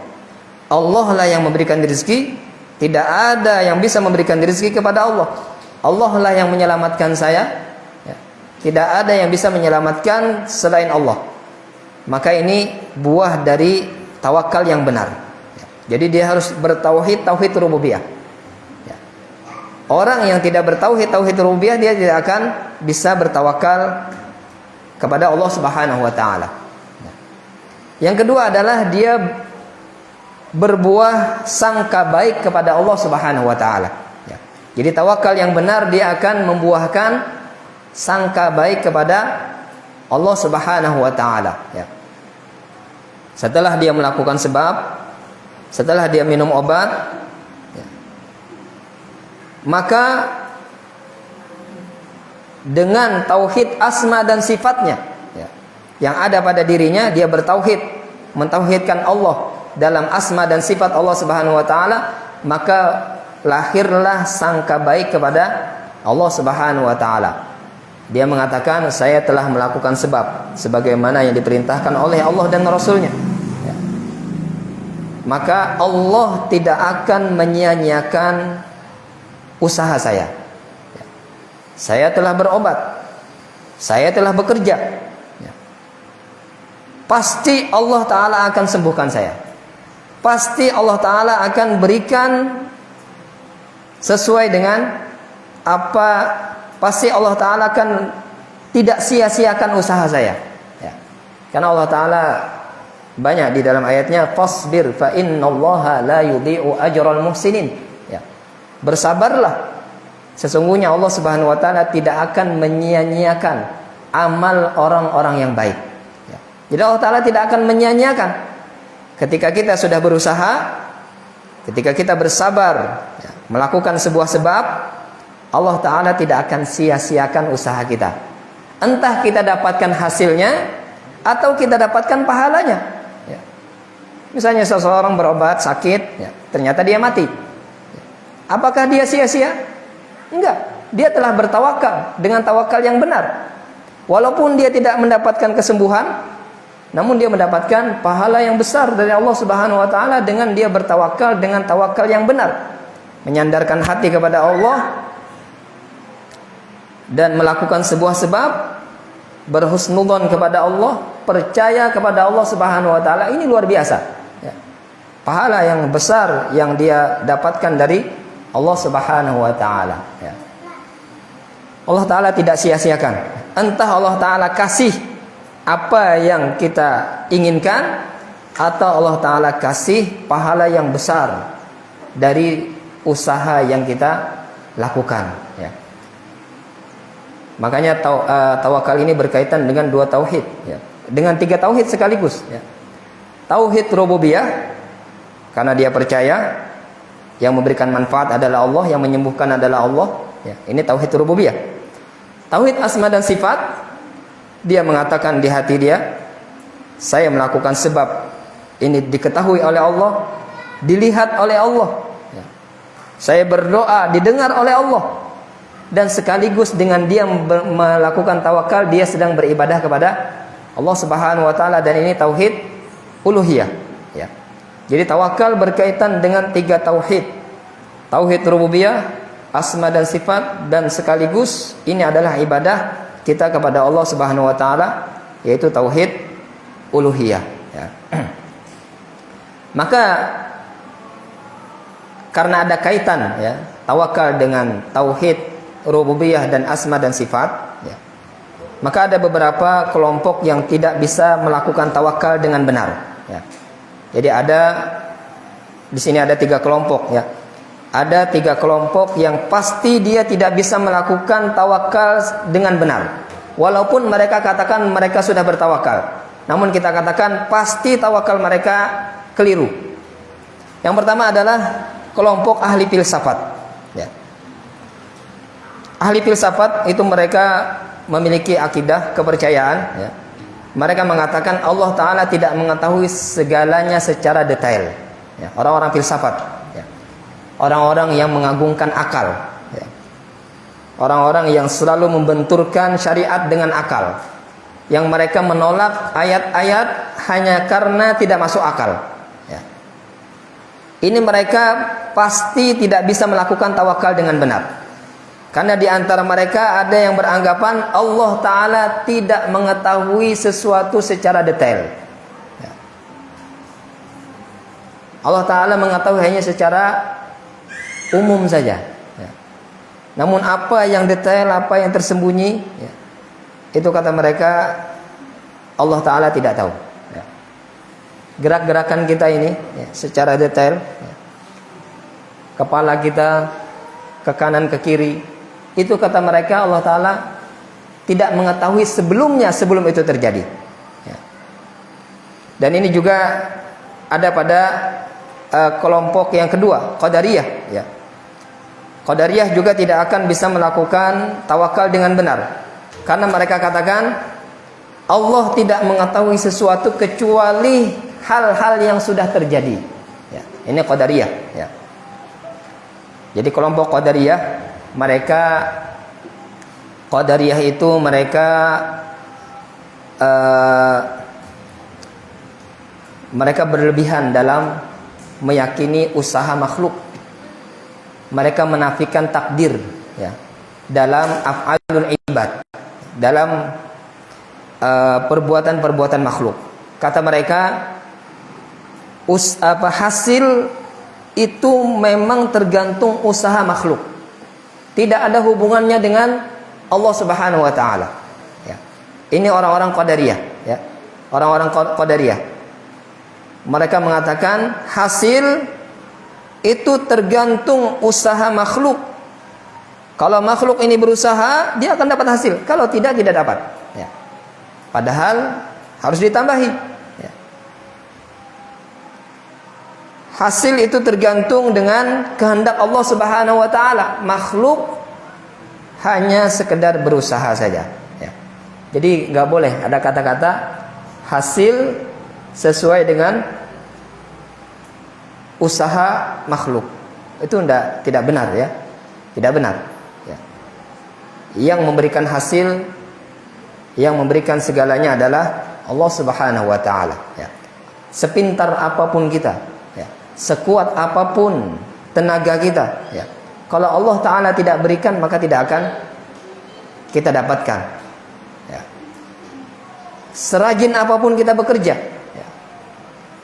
Allah lah yang memberikan rezeki, tidak ada yang bisa memberikan rezeki kepada Allah. Allah lah yang menyelamatkan saya, ya. Tidak ada yang bisa menyelamatkan selain Allah. Maka ini buah dari tawakal yang benar, ya. Jadi dia harus bertauhid, tauhid rububiyah, ya. Orang yang tidak bertauhid, tauhid rububiyah, dia tidak akan bisa bertawakal kepada Allah Subhanahu wa taala, ya. Yang kedua adalah dia berbuah sangka baik kepada Allah Subhanahu wa taala, ya. Jadi tawakal yang benar dia akan membuahkan sangka baik kepada Allah Subhanahu wa taala, ya. Setelah dia melakukan sebab, setelah dia minum obat, ya, maka dengan tauhid asma dan sifatnya, ya, yang ada pada dirinya, dia bertauhid, mentauhidkan Allah dalam asma dan sifat Allah Subhanahu wa taala, maka lahirlah sangka baik kepada Allah Subhanahu wa taala. Dia mengatakan, saya telah melakukan sebab sebagaimana yang diperintahkan oleh Allah dan Rasulnya, ya. Maka Allah tidak akan menyia-nyiakan usaha saya, ya. Saya telah berobat, saya telah bekerja, ya. Pasti Allah Ta'ala akan sembuhkan saya. Pasti Allah Ta'ala akan berikan sesuai dengan apa. Pasti Allah Ta'ala akan tidak sia-siakan usaha saya, ya. Karena Allah Ta'ala banyak di dalam ayatnya, fasbir fa innallaha la yudhi'u ajral muhsinin, ya. Bersabarlah, sesungguhnya Allah Subhanahu wa taala tidak akan menyia-nyiakan amal orang-orang yang baik, ya. Jadi Allah Ta'ala tidak akan menyia-nyiakan. Ketika kita sudah berusaha, ketika kita bersabar, ya, melakukan sebuah sebab, Allah Ta'ala tidak akan sia-siakan usaha kita. Entah kita dapatkan hasilnya atau kita dapatkan pahalanya, ya. Misalnya seseorang berobat sakit, ya, ternyata dia mati, ya. Apakah dia sia-sia? Enggak. Dia telah bertawakal dengan tawakal yang benar. Walaupun dia tidak mendapatkan kesembuhan, namun dia mendapatkan pahala yang besar dari Allah Subhanahu wa taala dengan dia bertawakal dengan tawakal yang benar, menyandarkan hati kepada Allah dan melakukan sebuah sebab, berhusnudzon kepada Allah, percaya kepada Allah Subhanahu wa taala. Ini luar biasa, ya. Pahala yang besar yang dia dapatkan dari Allah Subhanahu wa taala, ya. Allah Ta'ala tidak sia-siakan. Entah Allah Ta'ala kasih apa yang kita inginkan, atau Allah Ta'ala kasih pahala yang besar dari usaha yang kita lakukan, ya. Makanya tawakal ini berkaitan dengan dua tauhid, ya. Dengan tiga tauhid sekaligus, ya. Tauhid rububiyah, karena dia percaya yang memberikan manfaat adalah Allah, yang menyembuhkan adalah Allah, ya. Ini tauhid rububiyah. Tauhid asma dan sifat, dia mengatakan di hati dia, saya melakukan sebab ini diketahui oleh Allah, dilihat oleh Allah, ya. Saya berdoa didengar oleh Allah, dan sekaligus dengan dia melakukan tawakal, dia sedang beribadah kepada Allah Subhanahu wa taala, dan ini tauhid uluhiyah, ya. Jadi tawakal berkaitan dengan tiga tauhid. Tauhid rububiyah, asma dan sifat, dan sekaligus ini adalah ibadah kita kepada Allah Subhanahu wa taala, yaitu tauhid uluhiyah, ya. Maka karena ada kaitan ya tawakal dengan tauhid rububiyah dan asma dan sifat ya, maka ada beberapa kelompok yang tidak bisa melakukan tawakal dengan benar ya. Jadi di sini ada 3 kelompok ya. Ada 3 kelompok yang pasti dia tidak bisa melakukan tawakal dengan benar. Walaupun mereka katakan mereka sudah bertawakal, namun kita katakan pasti tawakal mereka keliru. Yang pertama adalah kelompok ahli filsafat ya. Ahli filsafat itu mereka memiliki akidah kepercayaan ya. Mereka mengatakan Allah Ta'ala tidak mengetahui segalanya secara detail ya. Orang-orang filsafat ya. Orang-orang yang mengagungkan akal ya. Orang-orang yang selalu membenturkan syariat dengan akal, yang mereka menolak ayat-ayat hanya karena tidak masuk akal ya. Ini mereka pasti tidak bisa melakukan tawakal dengan benar. Karena di antara mereka ada yang beranggapan Allah Ta'ala tidak mengetahui sesuatu secara detail ya. Allah Ta'ala mengetahui hanya secara umum saja ya. Namun apa yang detail, apa yang tersembunyi ya, itu kata mereka Allah Ta'ala tidak tahu ya. Gerak-gerakan kita ini ya, secara detail ya. Kepala kita ke kanan ke kiri, itu kata mereka Allah Ta'ala tidak mengetahui sebelumnya, sebelum itu terjadi ya. Dan ini juga ada pada kelompok yang kedua, Qadariyah ya. Qadariyah juga tidak akan bisa melakukan tawakal dengan benar, karena mereka katakan Allah tidak mengetahui sesuatu kecuali hal-hal yang sudah terjadi ya. Ini Qadariyah ya. Jadi kelompok Qadariyah, Qadariyah itu mereka berlebihan dalam meyakini usaha makhluk. Mereka menafikan takdir ya, dalam af'alul ibad, dalam perbuatan-perbuatan makhluk. Kata mereka hasil itu memang tergantung usaha makhluk, tidak ada hubungannya dengan Allah Subhanahu wa Ta'ala ya. Ini orang-orang Qadariyah ya. Orang-orang Qadariyah mereka mengatakan hasil itu tergantung usaha makhluk. Kalau makhluk ini berusaha, dia akan dapat hasil. Kalau tidak dapat ya. Padahal harus ditambahi ya. Hasil itu tergantung dengan kehendak Allah Subhanahu wa Ta'ala. Makhluk hanya sekedar berusaha saja ya. Jadi nggak boleh ada kata-kata hasil sesuai dengan usaha makhluk. Itu tidak benar ya. Tidak benar ya. Yang memberikan hasil, yang memberikan segalanya adalah Allah Subhanahu wa Ta'ala ya. Sepintar apapun kita ya, sekuat apapun tenaga kita ya, kalau Allah Ta'ala tidak berikan, maka tidak akan kita dapatkan ya. Serajin apapun kita bekerja ya,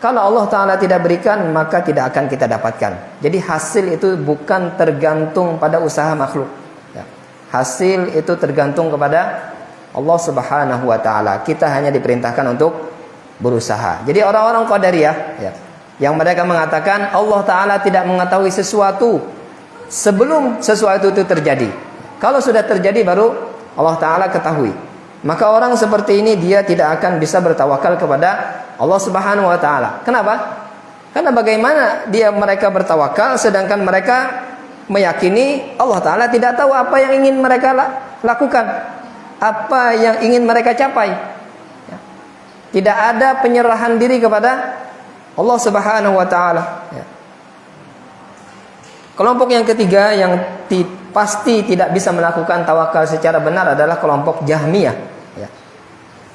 kalau Allah Ta'ala tidak berikan, maka tidak akan kita dapatkan. Jadi hasil itu bukan tergantung pada usaha makhluk ya. Hasil itu tergantung kepada Allah Subhanahu wa Ta'ala. Kita hanya diperintahkan untuk berusaha. Jadi orang-orang Qadariyah ya, yang mereka mengatakan Allah Ta'ala tidak mengetahui sesuatu sebelum sesuatu itu terjadi. Kalau sudah terjadi baru Allah Ta'ala ketahui. Maka orang seperti ini dia tidak akan bisa bertawakal kepada Allah Subhanahu wa Ta'ala. Kenapa? Karena bagaimana mereka bertawakal sedangkan mereka meyakini Allah Ta'ala tidak tahu apa yang ingin mereka lakukan, apa yang ingin mereka capai. Tidak ada penyerahan diri kepada Allah Subhanahu wa Ta'ala ya. Kelompok yang ketiga yang pasti tidak bisa melakukan tawakal secara benar adalah kelompok Jahmiyah ya.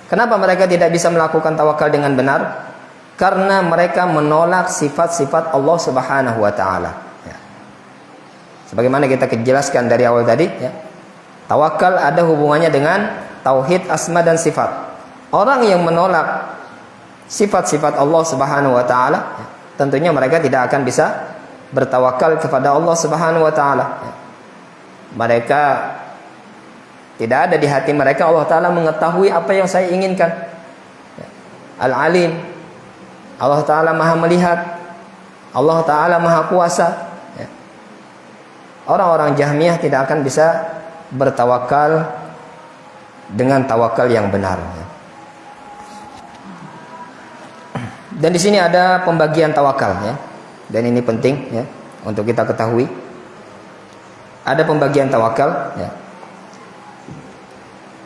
Kenapa mereka tidak bisa melakukan tawakal dengan benar? Karena mereka menolak sifat-sifat Allah Subhanahu wa Ta'ala ya. Sebagaimana kita jelaskan dari awal tadi ya, tawakal ada hubungannya dengan tauhid asma dan sifat. Orang yang menolak sifat-sifat Allah Subhanahu wa Ta'ala ya, tentunya mereka tidak akan bisa bertawakal kepada Allah Subhanahu wa taala. Mereka tidak ada di hati mereka Allah taala mengetahui apa yang saya inginkan. Al-Alim, Allah taala Maha melihat, Allah taala Maha kuasa. Orang-orang Jahmiyah tidak akan bisa bertawakal dengan tawakal yang benar. Dan di sini ada pembagian tawakal, ya. Dan ini penting, ya, untuk kita ketahui. Ada pembagian tawakal, ya.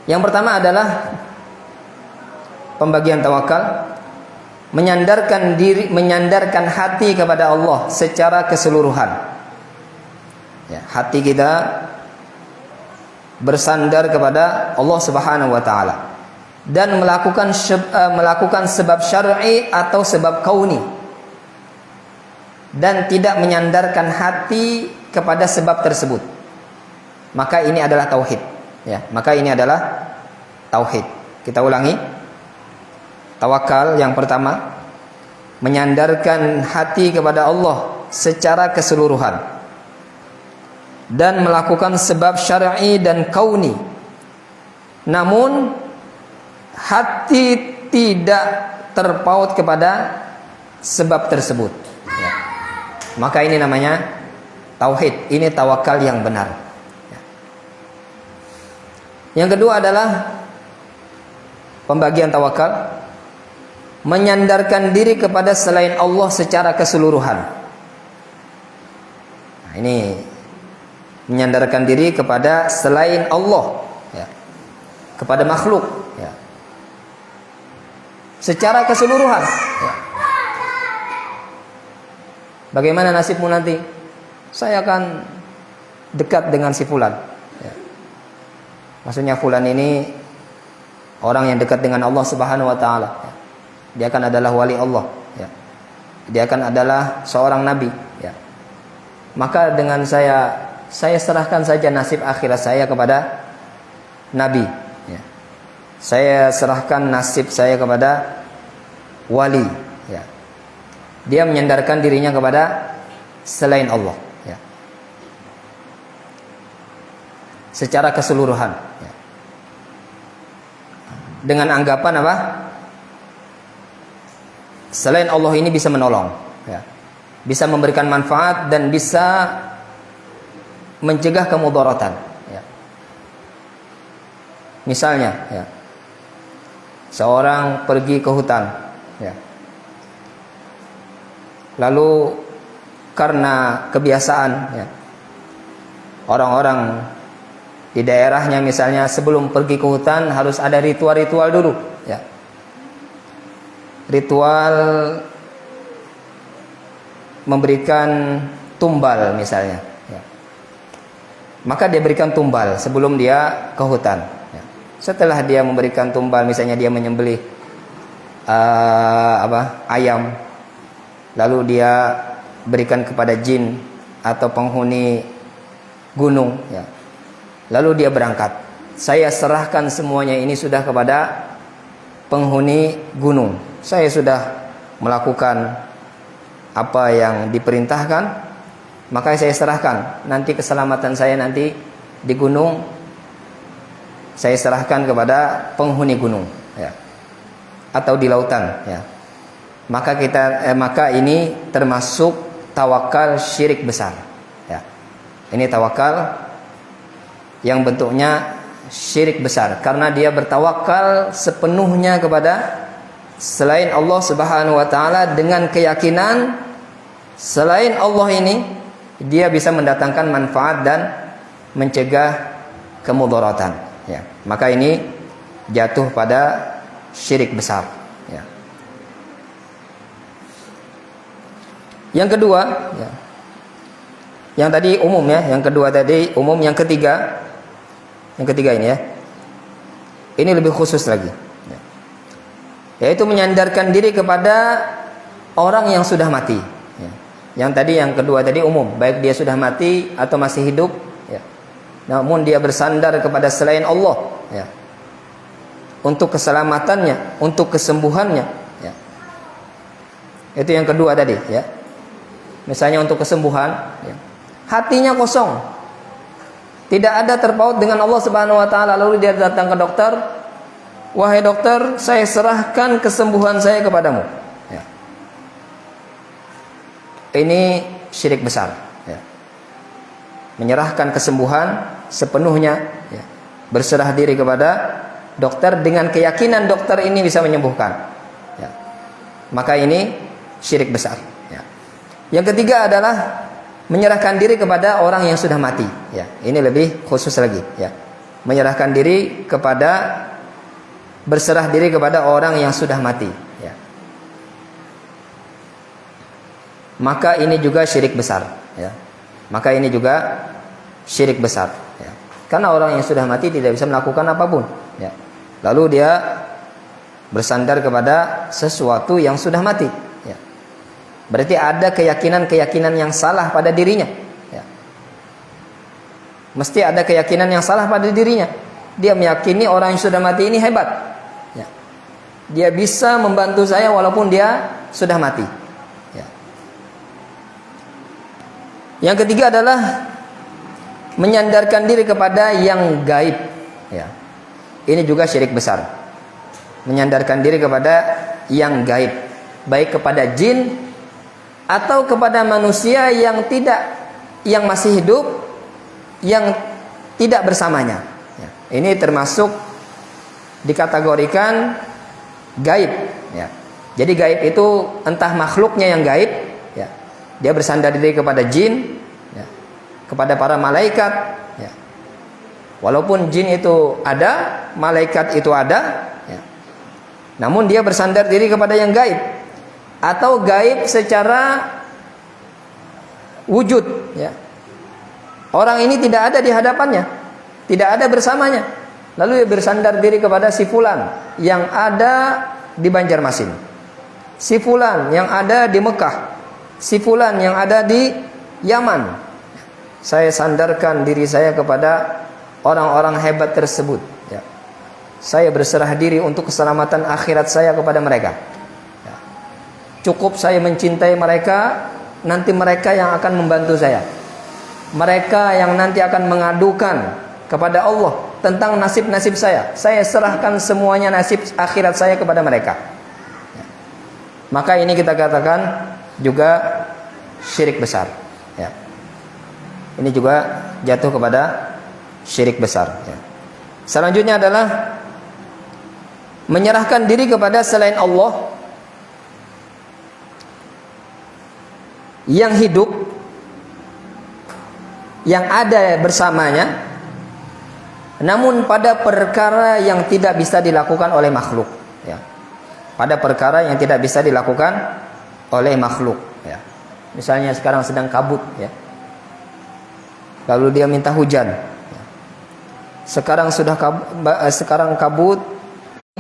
Yang pertama adalah pembagian tawakal menyandarkan hati kepada Allah secara keseluruhan. Ya, hati kita bersandar kepada Allah Subhanahu wa taala dan melakukan sebab syar'i atau sebab kauni, dan tidak menyandarkan hati kepada sebab tersebut. Maka ini adalah tauhid, ya. Maka ini adalah tauhid. Kita ulangi. Tawakal yang pertama, menyandarkan hati kepada Allah secara keseluruhan dan melakukan sebab syar'i dan kauni, namun hati tidak terpaut kepada sebab tersebut, ya. Maka ini namanya tauhid. Ini tawakal yang benar, ya. Yang kedua adalah pembagian tawakal menyandarkan diri kepada selain Allah secara keseluruhan. Nah, ini menyandarkan diri kepada selain Allah, ya, kepada makhluk, ya, secara keseluruhan, ya. Bagaimana nasibmu nanti? Saya akan dekat dengan si fulan, ya. Maksudnya fulan ini orang yang dekat dengan Allah Subhanahu wa taala, ya. Dia akan adalah wali Allah, ya. Dia akan adalah seorang nabi, ya. Maka dengan saya serahkan saja nasib akhirat saya kepada nabi, ya. Saya serahkan nasib saya kepada wali, ya. Dia menyandarkan dirinya kepada selain Allah, ya, secara keseluruhan, ya. Dengan anggapan apa? Selain Allah ini bisa menolong, ya, bisa memberikan manfaat dan bisa mencegah kemudaratan, ya. Misalnya, ya, seorang pergi ke hutan, ya, lalu karena kebiasaan, ya, orang-orang di daerahnya misalnya sebelum pergi ke hutan harus ada ritual-ritual dulu, ya. Ritual memberikan tumbal misalnya, ya. Maka dia berikan tumbal sebelum dia ke hutan, ya. Setelah dia memberikan tumbal, misalnya dia menyembelih ayam, lalu dia berikan kepada jin atau penghuni gunung, ya. Lalu dia berangkat. Saya serahkan semuanya ini sudah kepada penghuni gunung. Saya sudah melakukan apa yang diperintahkan, maka saya serahkan. Nanti keselamatan saya nanti di gunung saya serahkan kepada penghuni gunung, ya, atau di lautan, ya. Maka ini termasuk tawakal syirik besar, ya. Ini tawakal yang bentuknya syirik besar, karena dia bertawakal sepenuhnya kepada selain Allah Subhanahu wa taala dengan keyakinan selain Allah ini dia bisa mendatangkan manfaat dan mencegah kemudaratan, ya. Maka ini jatuh pada syirik besar, ya. Yang kedua, ya, yang tadi umum, ya, yang kedua tadi umum, yang ketiga ini, ya, ini lebih khusus lagi, ya, yaitu menyandarkan diri kepada orang yang sudah mati, ya. Yang tadi, yang kedua tadi umum, baik dia sudah mati atau masih hidup, ya, namun dia bersandar kepada selain Allah, ya, untuk keselamatannya, untuk kesembuhannya, ya. Itu yang kedua tadi, ya. misalnya untuk kesembuhan, ya. Hatinya kosong, tidak ada terpaut dengan Allah Subhanahu wa taala, lalu dia datang ke dokter, wahai dokter, saya serahkan kesembuhan saya kepadamu. Ya. Ini syirik besar. Ya. Menyerahkan kesembuhan sepenuhnya, ya. Berserah diri kepada dokter dengan keyakinan dokter ini bisa menyembuhkan. Ya. Maka ini syirik besar. Ya. Yang ketiga adalah menyerahkan diri kepada orang yang sudah mati. Ya, ini lebih khusus lagi. Ya, menyerahkan diri kepada, berserah diri kepada orang yang sudah mati. Ya. Maka ini juga syirik besar. Ya. Maka ini juga syirik besar. Ya. Karena orang yang sudah mati tidak bisa melakukan apapun. Ya. Lalu dia bersandar kepada sesuatu yang sudah mati. Berarti ada keyakinan-keyakinan yang salah pada dirinya. Ya. Mesti ada keyakinan yang salah pada dirinya. Dia meyakini orang yang sudah mati ini hebat. Ya. Dia bisa membantu saya walaupun dia sudah mati. Ya. Yang ketiga adalah menyandarkan diri kepada yang gaib. Ya. Ini juga syirik besar. Menyandarkan diri kepada yang gaib, baik kepada jin atau kepada manusia yang masih hidup, yang tidak bersamanya. Ya. Ini termasuk dikategorikan gaib. Ya. Jadi gaib itu entah makhluknya yang gaib, ya. Dia bersandar diri kepada jin, ya. Kepada para malaikat. Ya. Walaupun jin itu ada, malaikat itu ada, ya. Namun dia bersandar diri kepada yang gaib. Atau gaib secara wujud, ya. Orang ini tidak ada di hadapannya, tidak ada bersamanya. Lalu dia bersandar diri kepada si fulan yang ada di Banjarmasin, si fulan yang ada di Mekah, si fulan yang ada di Yaman. Saya sandarkan diri saya kepada orang-orang hebat tersebut, ya. Saya berserah diri untuk keselamatan akhirat saya kepada mereka. Cukup saya mencintai mereka, nanti mereka yang akan membantu saya. Mereka yang nanti akan mengadukan kepada Allah tentang nasib-nasib saya. Saya serahkan semuanya nasib akhirat saya kepada mereka. Ya. Maka ini kita katakan juga syirik besar. Ya. Ini juga jatuh kepada syirik besar. Ya. Selanjutnya adalah menyerahkan diri kepada selain Allah yang hidup, yang ada bersamanya, namun pada perkara yang tidak bisa dilakukan oleh makhluk. Ya. Pada perkara yang tidak bisa dilakukan oleh makhluk. Ya. Misalnya sekarang sedang kabut, ya. Lalu dia minta hujan. Ya. Sekarang kabut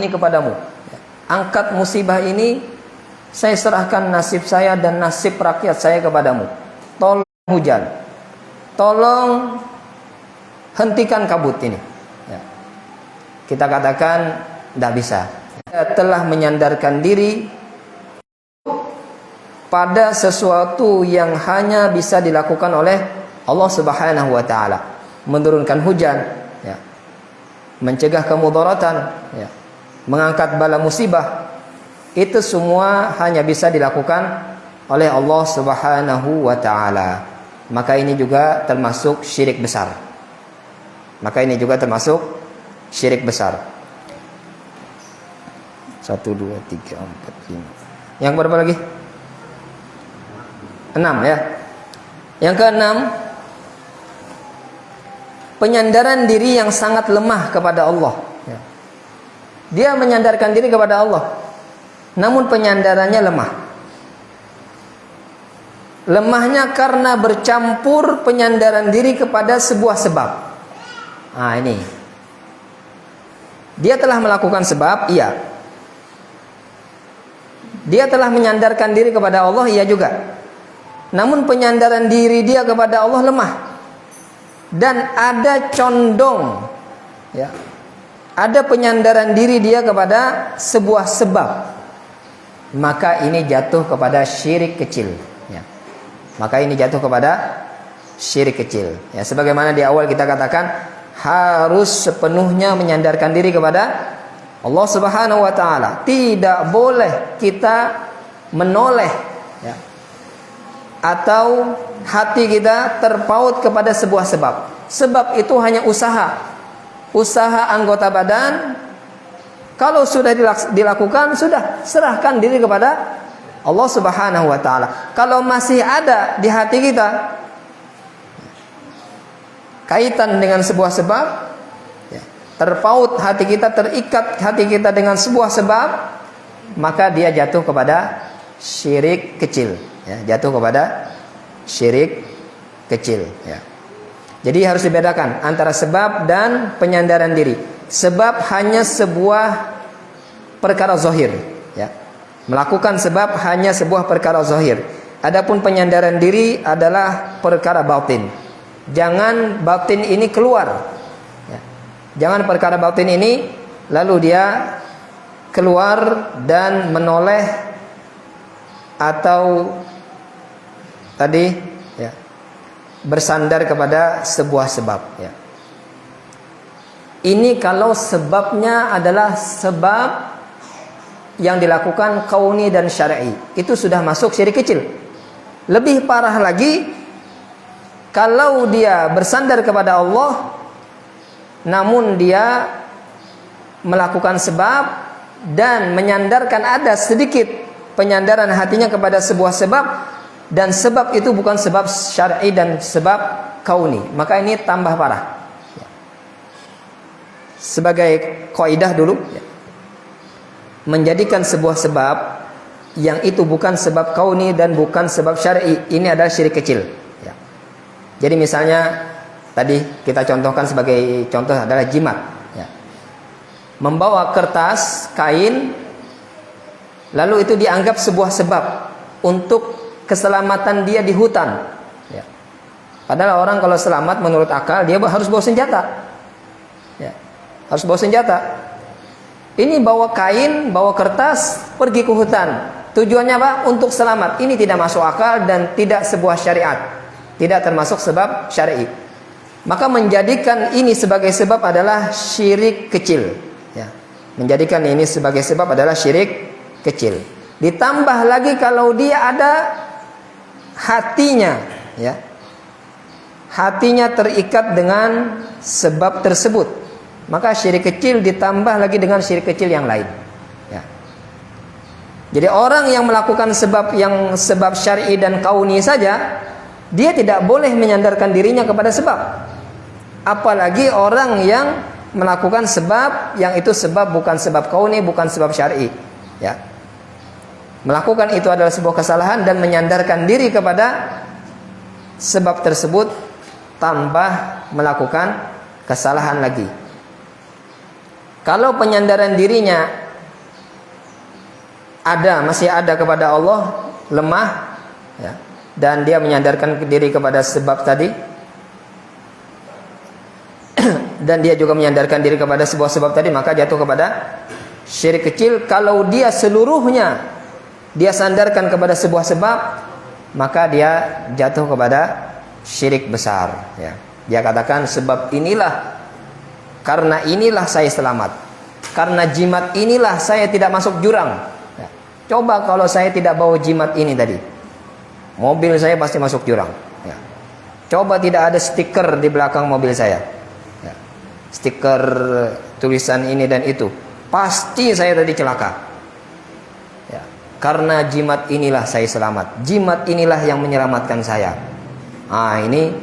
ini kepadamu. Ya. Angkat musibah ini. Saya serahkan nasib saya dan nasib rakyat saya kepadamu. Tolong hujan, tolong hentikan kabut ini. Ya. Kita katakan tidak bisa. Dia telah menyandarkan diri pada sesuatu yang hanya bisa dilakukan oleh Allah Subhanahu wa taala. Menurunkan hujan, ya. Mencegah kemudaratan, ya. Mengangkat bala musibah. Itu semua hanya bisa dilakukan oleh Allah Subhanahu wa taala. Maka ini juga termasuk syirik besar. Maka ini juga termasuk syirik besar. 1 2 3 4 5. Yang berapa lagi? 6, ya. Yang keenam, penyandaran diri yang sangat lemah kepada Allah. Ya. Dia menyandarkan diri kepada Allah, namun penyandarannya lemah. Lemahnya karena bercampur penyandaran diri kepada sebuah sebab. Nah ini, dia telah melakukan sebab, iya. Dia telah menyandarkan diri kepada Allah, iya juga. Namun penyandaran diri dia kepada Allah lemah. Dan ada condong, ya, ada penyandaran diri dia kepada sebuah sebab. Maka ini jatuh kepada syirik kecil, ya. maka ini jatuh kepada syirik kecil. Ya, sebagaimana di awal kita katakan harus sepenuhnya menyandarkan diri kepada Allah Subhanahu wa taala. Tidak boleh kita menoleh ya, atau hati kita terpaut kepada sebuah sebab. Sebab itu hanya usaha anggota badan. Kalau sudah dilakukan, sudah serahkan diri kepada Allah Subhanahu wa taala. Kalau masih ada di hati kita kaitan dengan sebuah sebab, ya, terpaut hati kita, terikat hati kita dengan sebuah sebab, maka dia jatuh kepada syirik kecil. Ya, jatuh kepada syirik kecil. Ya. Jadi harus dibedakan antara sebab dan penyandaran diri. Sebab hanya sebuah perkara zahir. Ya. Melakukan sebab hanya sebuah perkara zahir. Adapun penyandaran diri adalah perkara batin. Jangan batin ini keluar. Ya. Jangan perkara batin ini lalu dia keluar dan menoleh atau tadi ya, bersandar kepada sebuah sebab. Ya. Ini kalau sebabnya adalah sebab yang dilakukan kauni dan syar'i, itu sudah masuk syirik kecil. Lebih parah lagi kalau dia bersandar kepada Allah namun dia melakukan sebab dan menyandarkan, ada sedikit penyandaran hatinya kepada sebuah sebab, dan sebab itu bukan sebab syar'i dan sebab kauni, maka ini tambah parah. Sebagai kaidah dulu, menjadikan sebuah sebab yang itu bukan sebab kauni dan bukan sebab syar'i, ini adalah syirik kecil. Ya. Jadi misalnya tadi kita contohkan sebagai contoh adalah jimat. Ya. Membawa kertas, kain, lalu itu dianggap sebuah sebab untuk keselamatan dia di hutan. Ya. Padahal orang kalau selamat menurut akal dia harus bawa senjata. Ya. Harus bawa senjata. Ini bawa kain, bawa kertas, pergi ke hutan. Tujuannya apa? Untuk selamat. Ini tidak masuk akal dan tidak sebuah syariat. Tidak termasuk sebab syar'i. Maka menjadikan ini sebagai sebab adalah syirik kecil. Ya. Menjadikan ini sebagai sebab adalah syirik kecil. Ditambah lagi kalau dia ada hatinya, ya, hatinya terikat dengan sebab tersebut, maka syirik kecil ditambah lagi dengan syirik kecil yang lain. Ya. Jadi orang yang melakukan sebab syar'i dan kauni saja, dia tidak boleh menyandarkan dirinya kepada sebab. Apalagi orang yang melakukan sebab yang itu sebab bukan sebab kauni, bukan sebab syar'i. Ya. Melakukan itu adalah sebuah kesalahan dan menyandarkan diri kepada sebab tersebut tambah melakukan kesalahan lagi. Kalau penyandaran dirinya masih ada kepada Allah, lemah, ya, dan dia menyandarkan diri kepada sebab tadi, dan dia juga menyandarkan diri kepada sebuah sebab tadi, maka jatuh kepada syirik kecil. Kalau dia seluruhnya dia sandarkan kepada sebuah sebab, maka dia jatuh kepada syirik besar. Ya. Dia katakan sebab inilah, karena inilah saya selamat, karena jimat inilah saya tidak masuk jurang. Ya. Coba kalau saya tidak bawa jimat ini tadi, mobil saya pasti masuk jurang. Ya. Coba tidak ada stiker di belakang mobil saya, ya, stiker tulisan ini dan itu, pasti saya tadi celaka. Ya. Karena jimat inilah saya selamat, jimat inilah yang menyelamatkan saya. Ini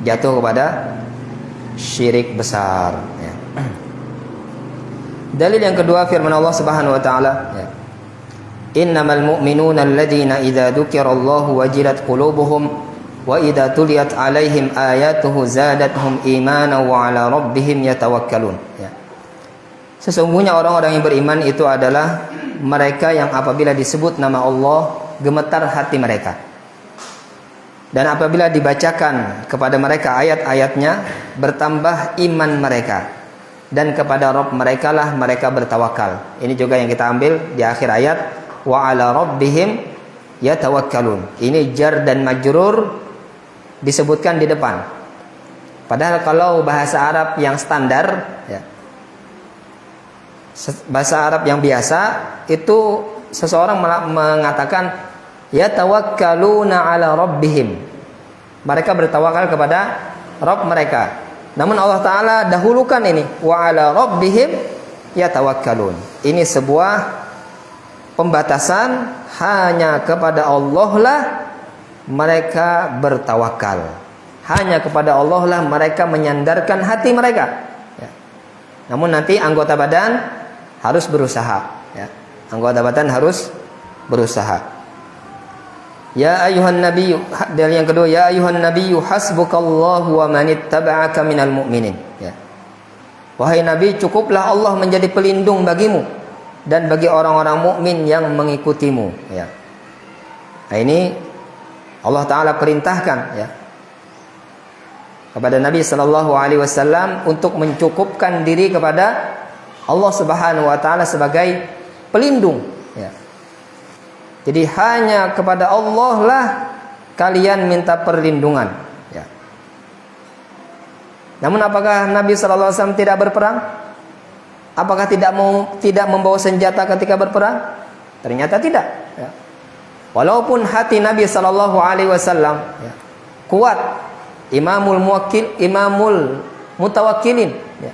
jatuh kepada syirik besar. Ya. Dalil yang kedua firman Allah Subhanahu wa taala, ya. Innamal mu'minuna alladzina idza dzukirallahu wajilat qulubuhum wa idza tuliyat 'alaihim ayatuhu zadatuhum imanan wa 'ala rabbihim yatawakkalun. Ya. Sesungguhnya orang-orang yang beriman itu adalah mereka yang apabila disebut nama Allah gemetar hati mereka. Dan apabila dibacakan kepada mereka ayat-ayatnya, bertambah iman mereka. Dan kepada Rabb mereka lah mereka bertawakal. Ini juga yang kita ambil di akhir ayat. Wa ala rabbihim yatawakkalun. Ini jar dan majrur disebutkan di depan. Padahal kalau bahasa Arab yang standar, ya, bahasa Arab yang biasa itu seseorang mengatakan yatawakkaluna ala rabbihim. Mereka bertawakal kepada Rabb mereka. Namun Allah Ta'ala dahulukan ini wa ala rabbihim yatawakkalun. Ini sebuah pembatasan, hanya kepada Allah lah mereka bertawakal. Hanya kepada Allah lah mereka menyandarkan hati mereka, ya. Namun nanti anggota badan harus berusaha, ya. Anggota badan harus berusaha. Ya ayuhan nabiyyu, dalil yang kedua, ya ayuhan nabiyyu hasbukallahu wa manittaba'aka minal mu'minin, ya. Wahai Nabi, cukuplah Allah menjadi pelindung bagimu dan bagi orang-orang mukmin yang mengikutimu, ya. Nah, ini Allah Ta'ala perintahkan, ya, kepada Nabi Sallallahu Alaihi Wasallam untuk mencukupkan diri kepada Allah Subhanahu Wa Ta'ala sebagai pelindung, ya. Jadi hanya kepada Allah lah kalian minta perlindungan, ya. Namun apakah Nabi Sallallahu Alaihi Wasallam tidak berperang? Apakah tidak membawa senjata ketika berperang? Ternyata tidak, ya. Walaupun hati Nabi Sallallahu Alaihi Wasallam, ya, kuat, imamul mutawakkilin, ya.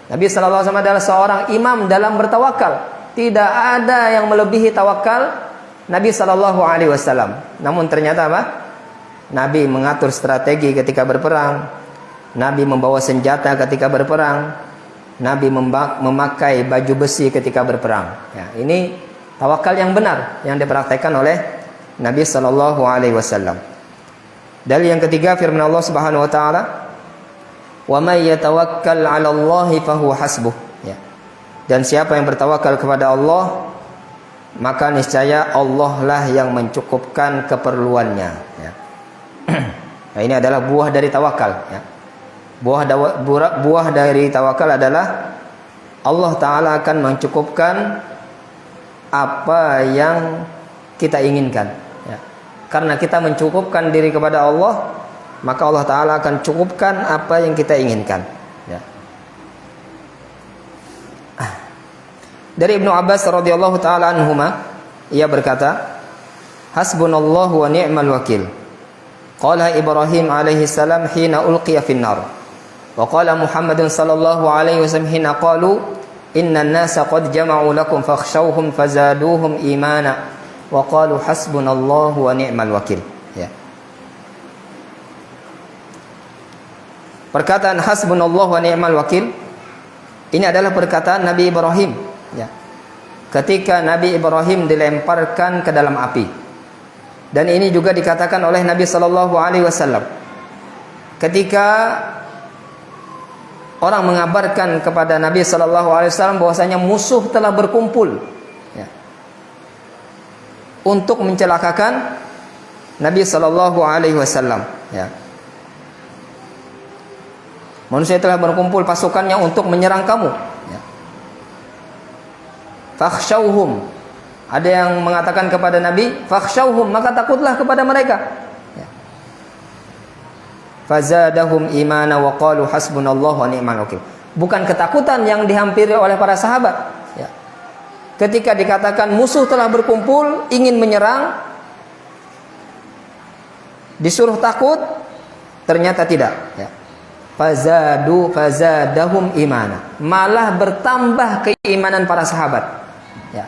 Nabi Sallallahu Alaihi Wasallam adalah seorang imam dalam bertawakal. Tidak ada yang melebihi tawakal Nabi Sallallahu Alaihi Wasallam. Namun ternyata apa? Nabi mengatur strategi ketika berperang. Nabi membawa senjata ketika berperang. Nabi memakai baju besi ketika berperang, ya. Ini tawakal yang benar yang dipraktekkan oleh Nabi Sallallahu Alaihi Wasallam. Dalil yang ketiga, firman Allah Subhanahu Wa Taala, "Wa may yatawakkal 'ala Allahi fahuwa hasbuh." Ya. Dan siapa yang bertawakal kepada Allah, maka niscaya Allah lah yang mencukupkan keperluannya, ya. Nah, ini adalah buah dari tawakal, ya. Buah dari tawakal adalah Allah Ta'ala akan mencukupkan apa yang kita inginkan, ya. Karena kita mencukupkan diri kepada Allah, maka Allah Ta'ala akan cukupkan apa yang kita inginkan, ya. Dari Ibnu Abbas radhiyallahu taala anhuma, ia berkata, hasbunallahu wa ni'mal wakil. Qala Ibrahim alaihi salam hina ulqiya fin nar. Wa qala Muhammadun sallallahu alaihi wasallam hina qalu innan nasa qad jama'u lakum fakhshawhum fazaduhum imana. Wa qalu hasbunallahu wa ni'mal wakil, ya. Perkataan hasbunallahu wa ni'mal wakil ini adalah perkataan Nabi Ibrahim, ya, ketika Nabi Ibrahim dilemparkan ke dalam api. Dan ini juga dikatakan oleh Nabi Sallallahu Alaihi Wasallam ketika orang mengabarkan kepada Nabi Sallallahu Alaihi Wasallam bahwasanya musuh telah berkumpul, ya, untuk mencelakakan Nabi Sallallahu Alaihi Wasallam, ya. Manusia telah berkumpul pasukannya untuk menyerang kamu, ya. Fakhshawhum, ada yang mengatakan kepada Nabi, fakhshawhum, maka takutlah kepada mereka, ya. Fazadahum imana wa qalu hasbunallahu wa ni'mal wakil. Bukan ketakutan yang dihampiri oleh para sahabat, ya. Ketika dikatakan musuh telah berkumpul ingin menyerang, disuruh takut, ternyata tidak, ya. Fazadahum imana, malah bertambah keimanan para sahabat, ya.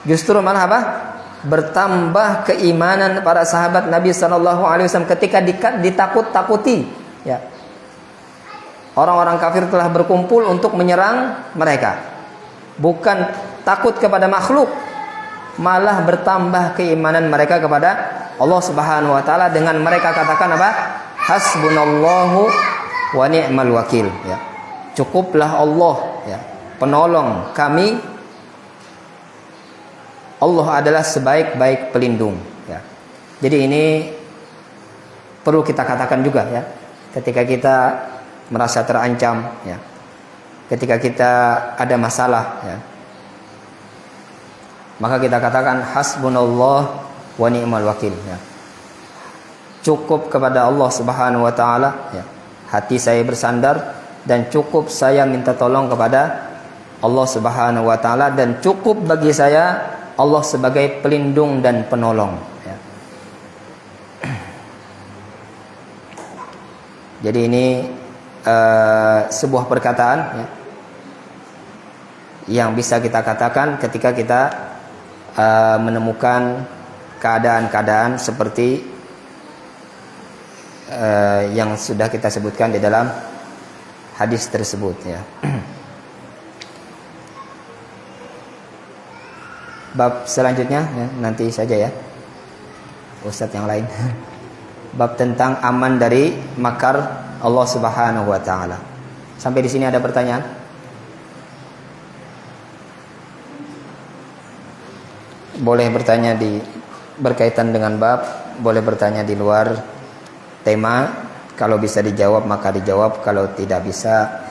Justru malah apa? Bertambah keimanan para sahabat Nabi Sallallahu Alaihi Wasallam ketika ditakut-takuti, ya. Orang-orang kafir telah berkumpul untuk menyerang mereka. Bukan takut kepada makhluk, malah bertambah keimanan mereka kepada Allah Subhanahu Wa Taala dengan mereka katakan apa? Hasbunallahu wa ni'mal wakil, ya. Cukuplah Allah, ya, penolong kami. Allah adalah sebaik-baik pelindung, ya. Jadi ini perlu kita katakan juga, ya, ketika kita merasa terancam, ya, ketika kita ada masalah, ya. maka kita katakan hasbunallah wa ni'mal wakil, ya. Cukup kepada Allah Subhanahu wa taala, ya. Hati saya bersandar dan cukup saya minta tolong kepada Allah Subhanahu wa taala, dan cukup bagi saya Allah sebagai pelindung dan penolong, ya. Jadi ini sebuah perkataan, ya, yang bisa kita katakan ketika kita menemukan keadaan-keadaan seperti yang sudah kita sebutkan di dalam hadis tersebut, ya. Bab selanjutnya, ya, nanti saja ya, ustadz yang lain. Bab tentang aman dari makar Allah Subhanahu wa taala. Sampai di sini ada pertanyaan? Boleh bertanya berkaitan dengan bab, boleh bertanya di luar tema. Kalau bisa dijawab maka dijawab, kalau tidak bisa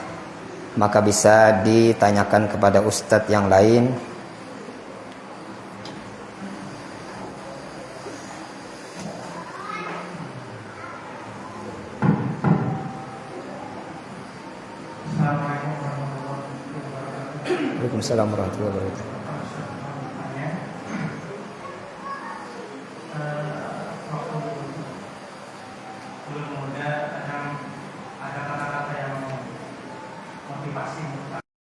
maka bisa ditanyakan kepada ustadz yang lain. Waalaikumsalam warahmatullahi wabarakatuh.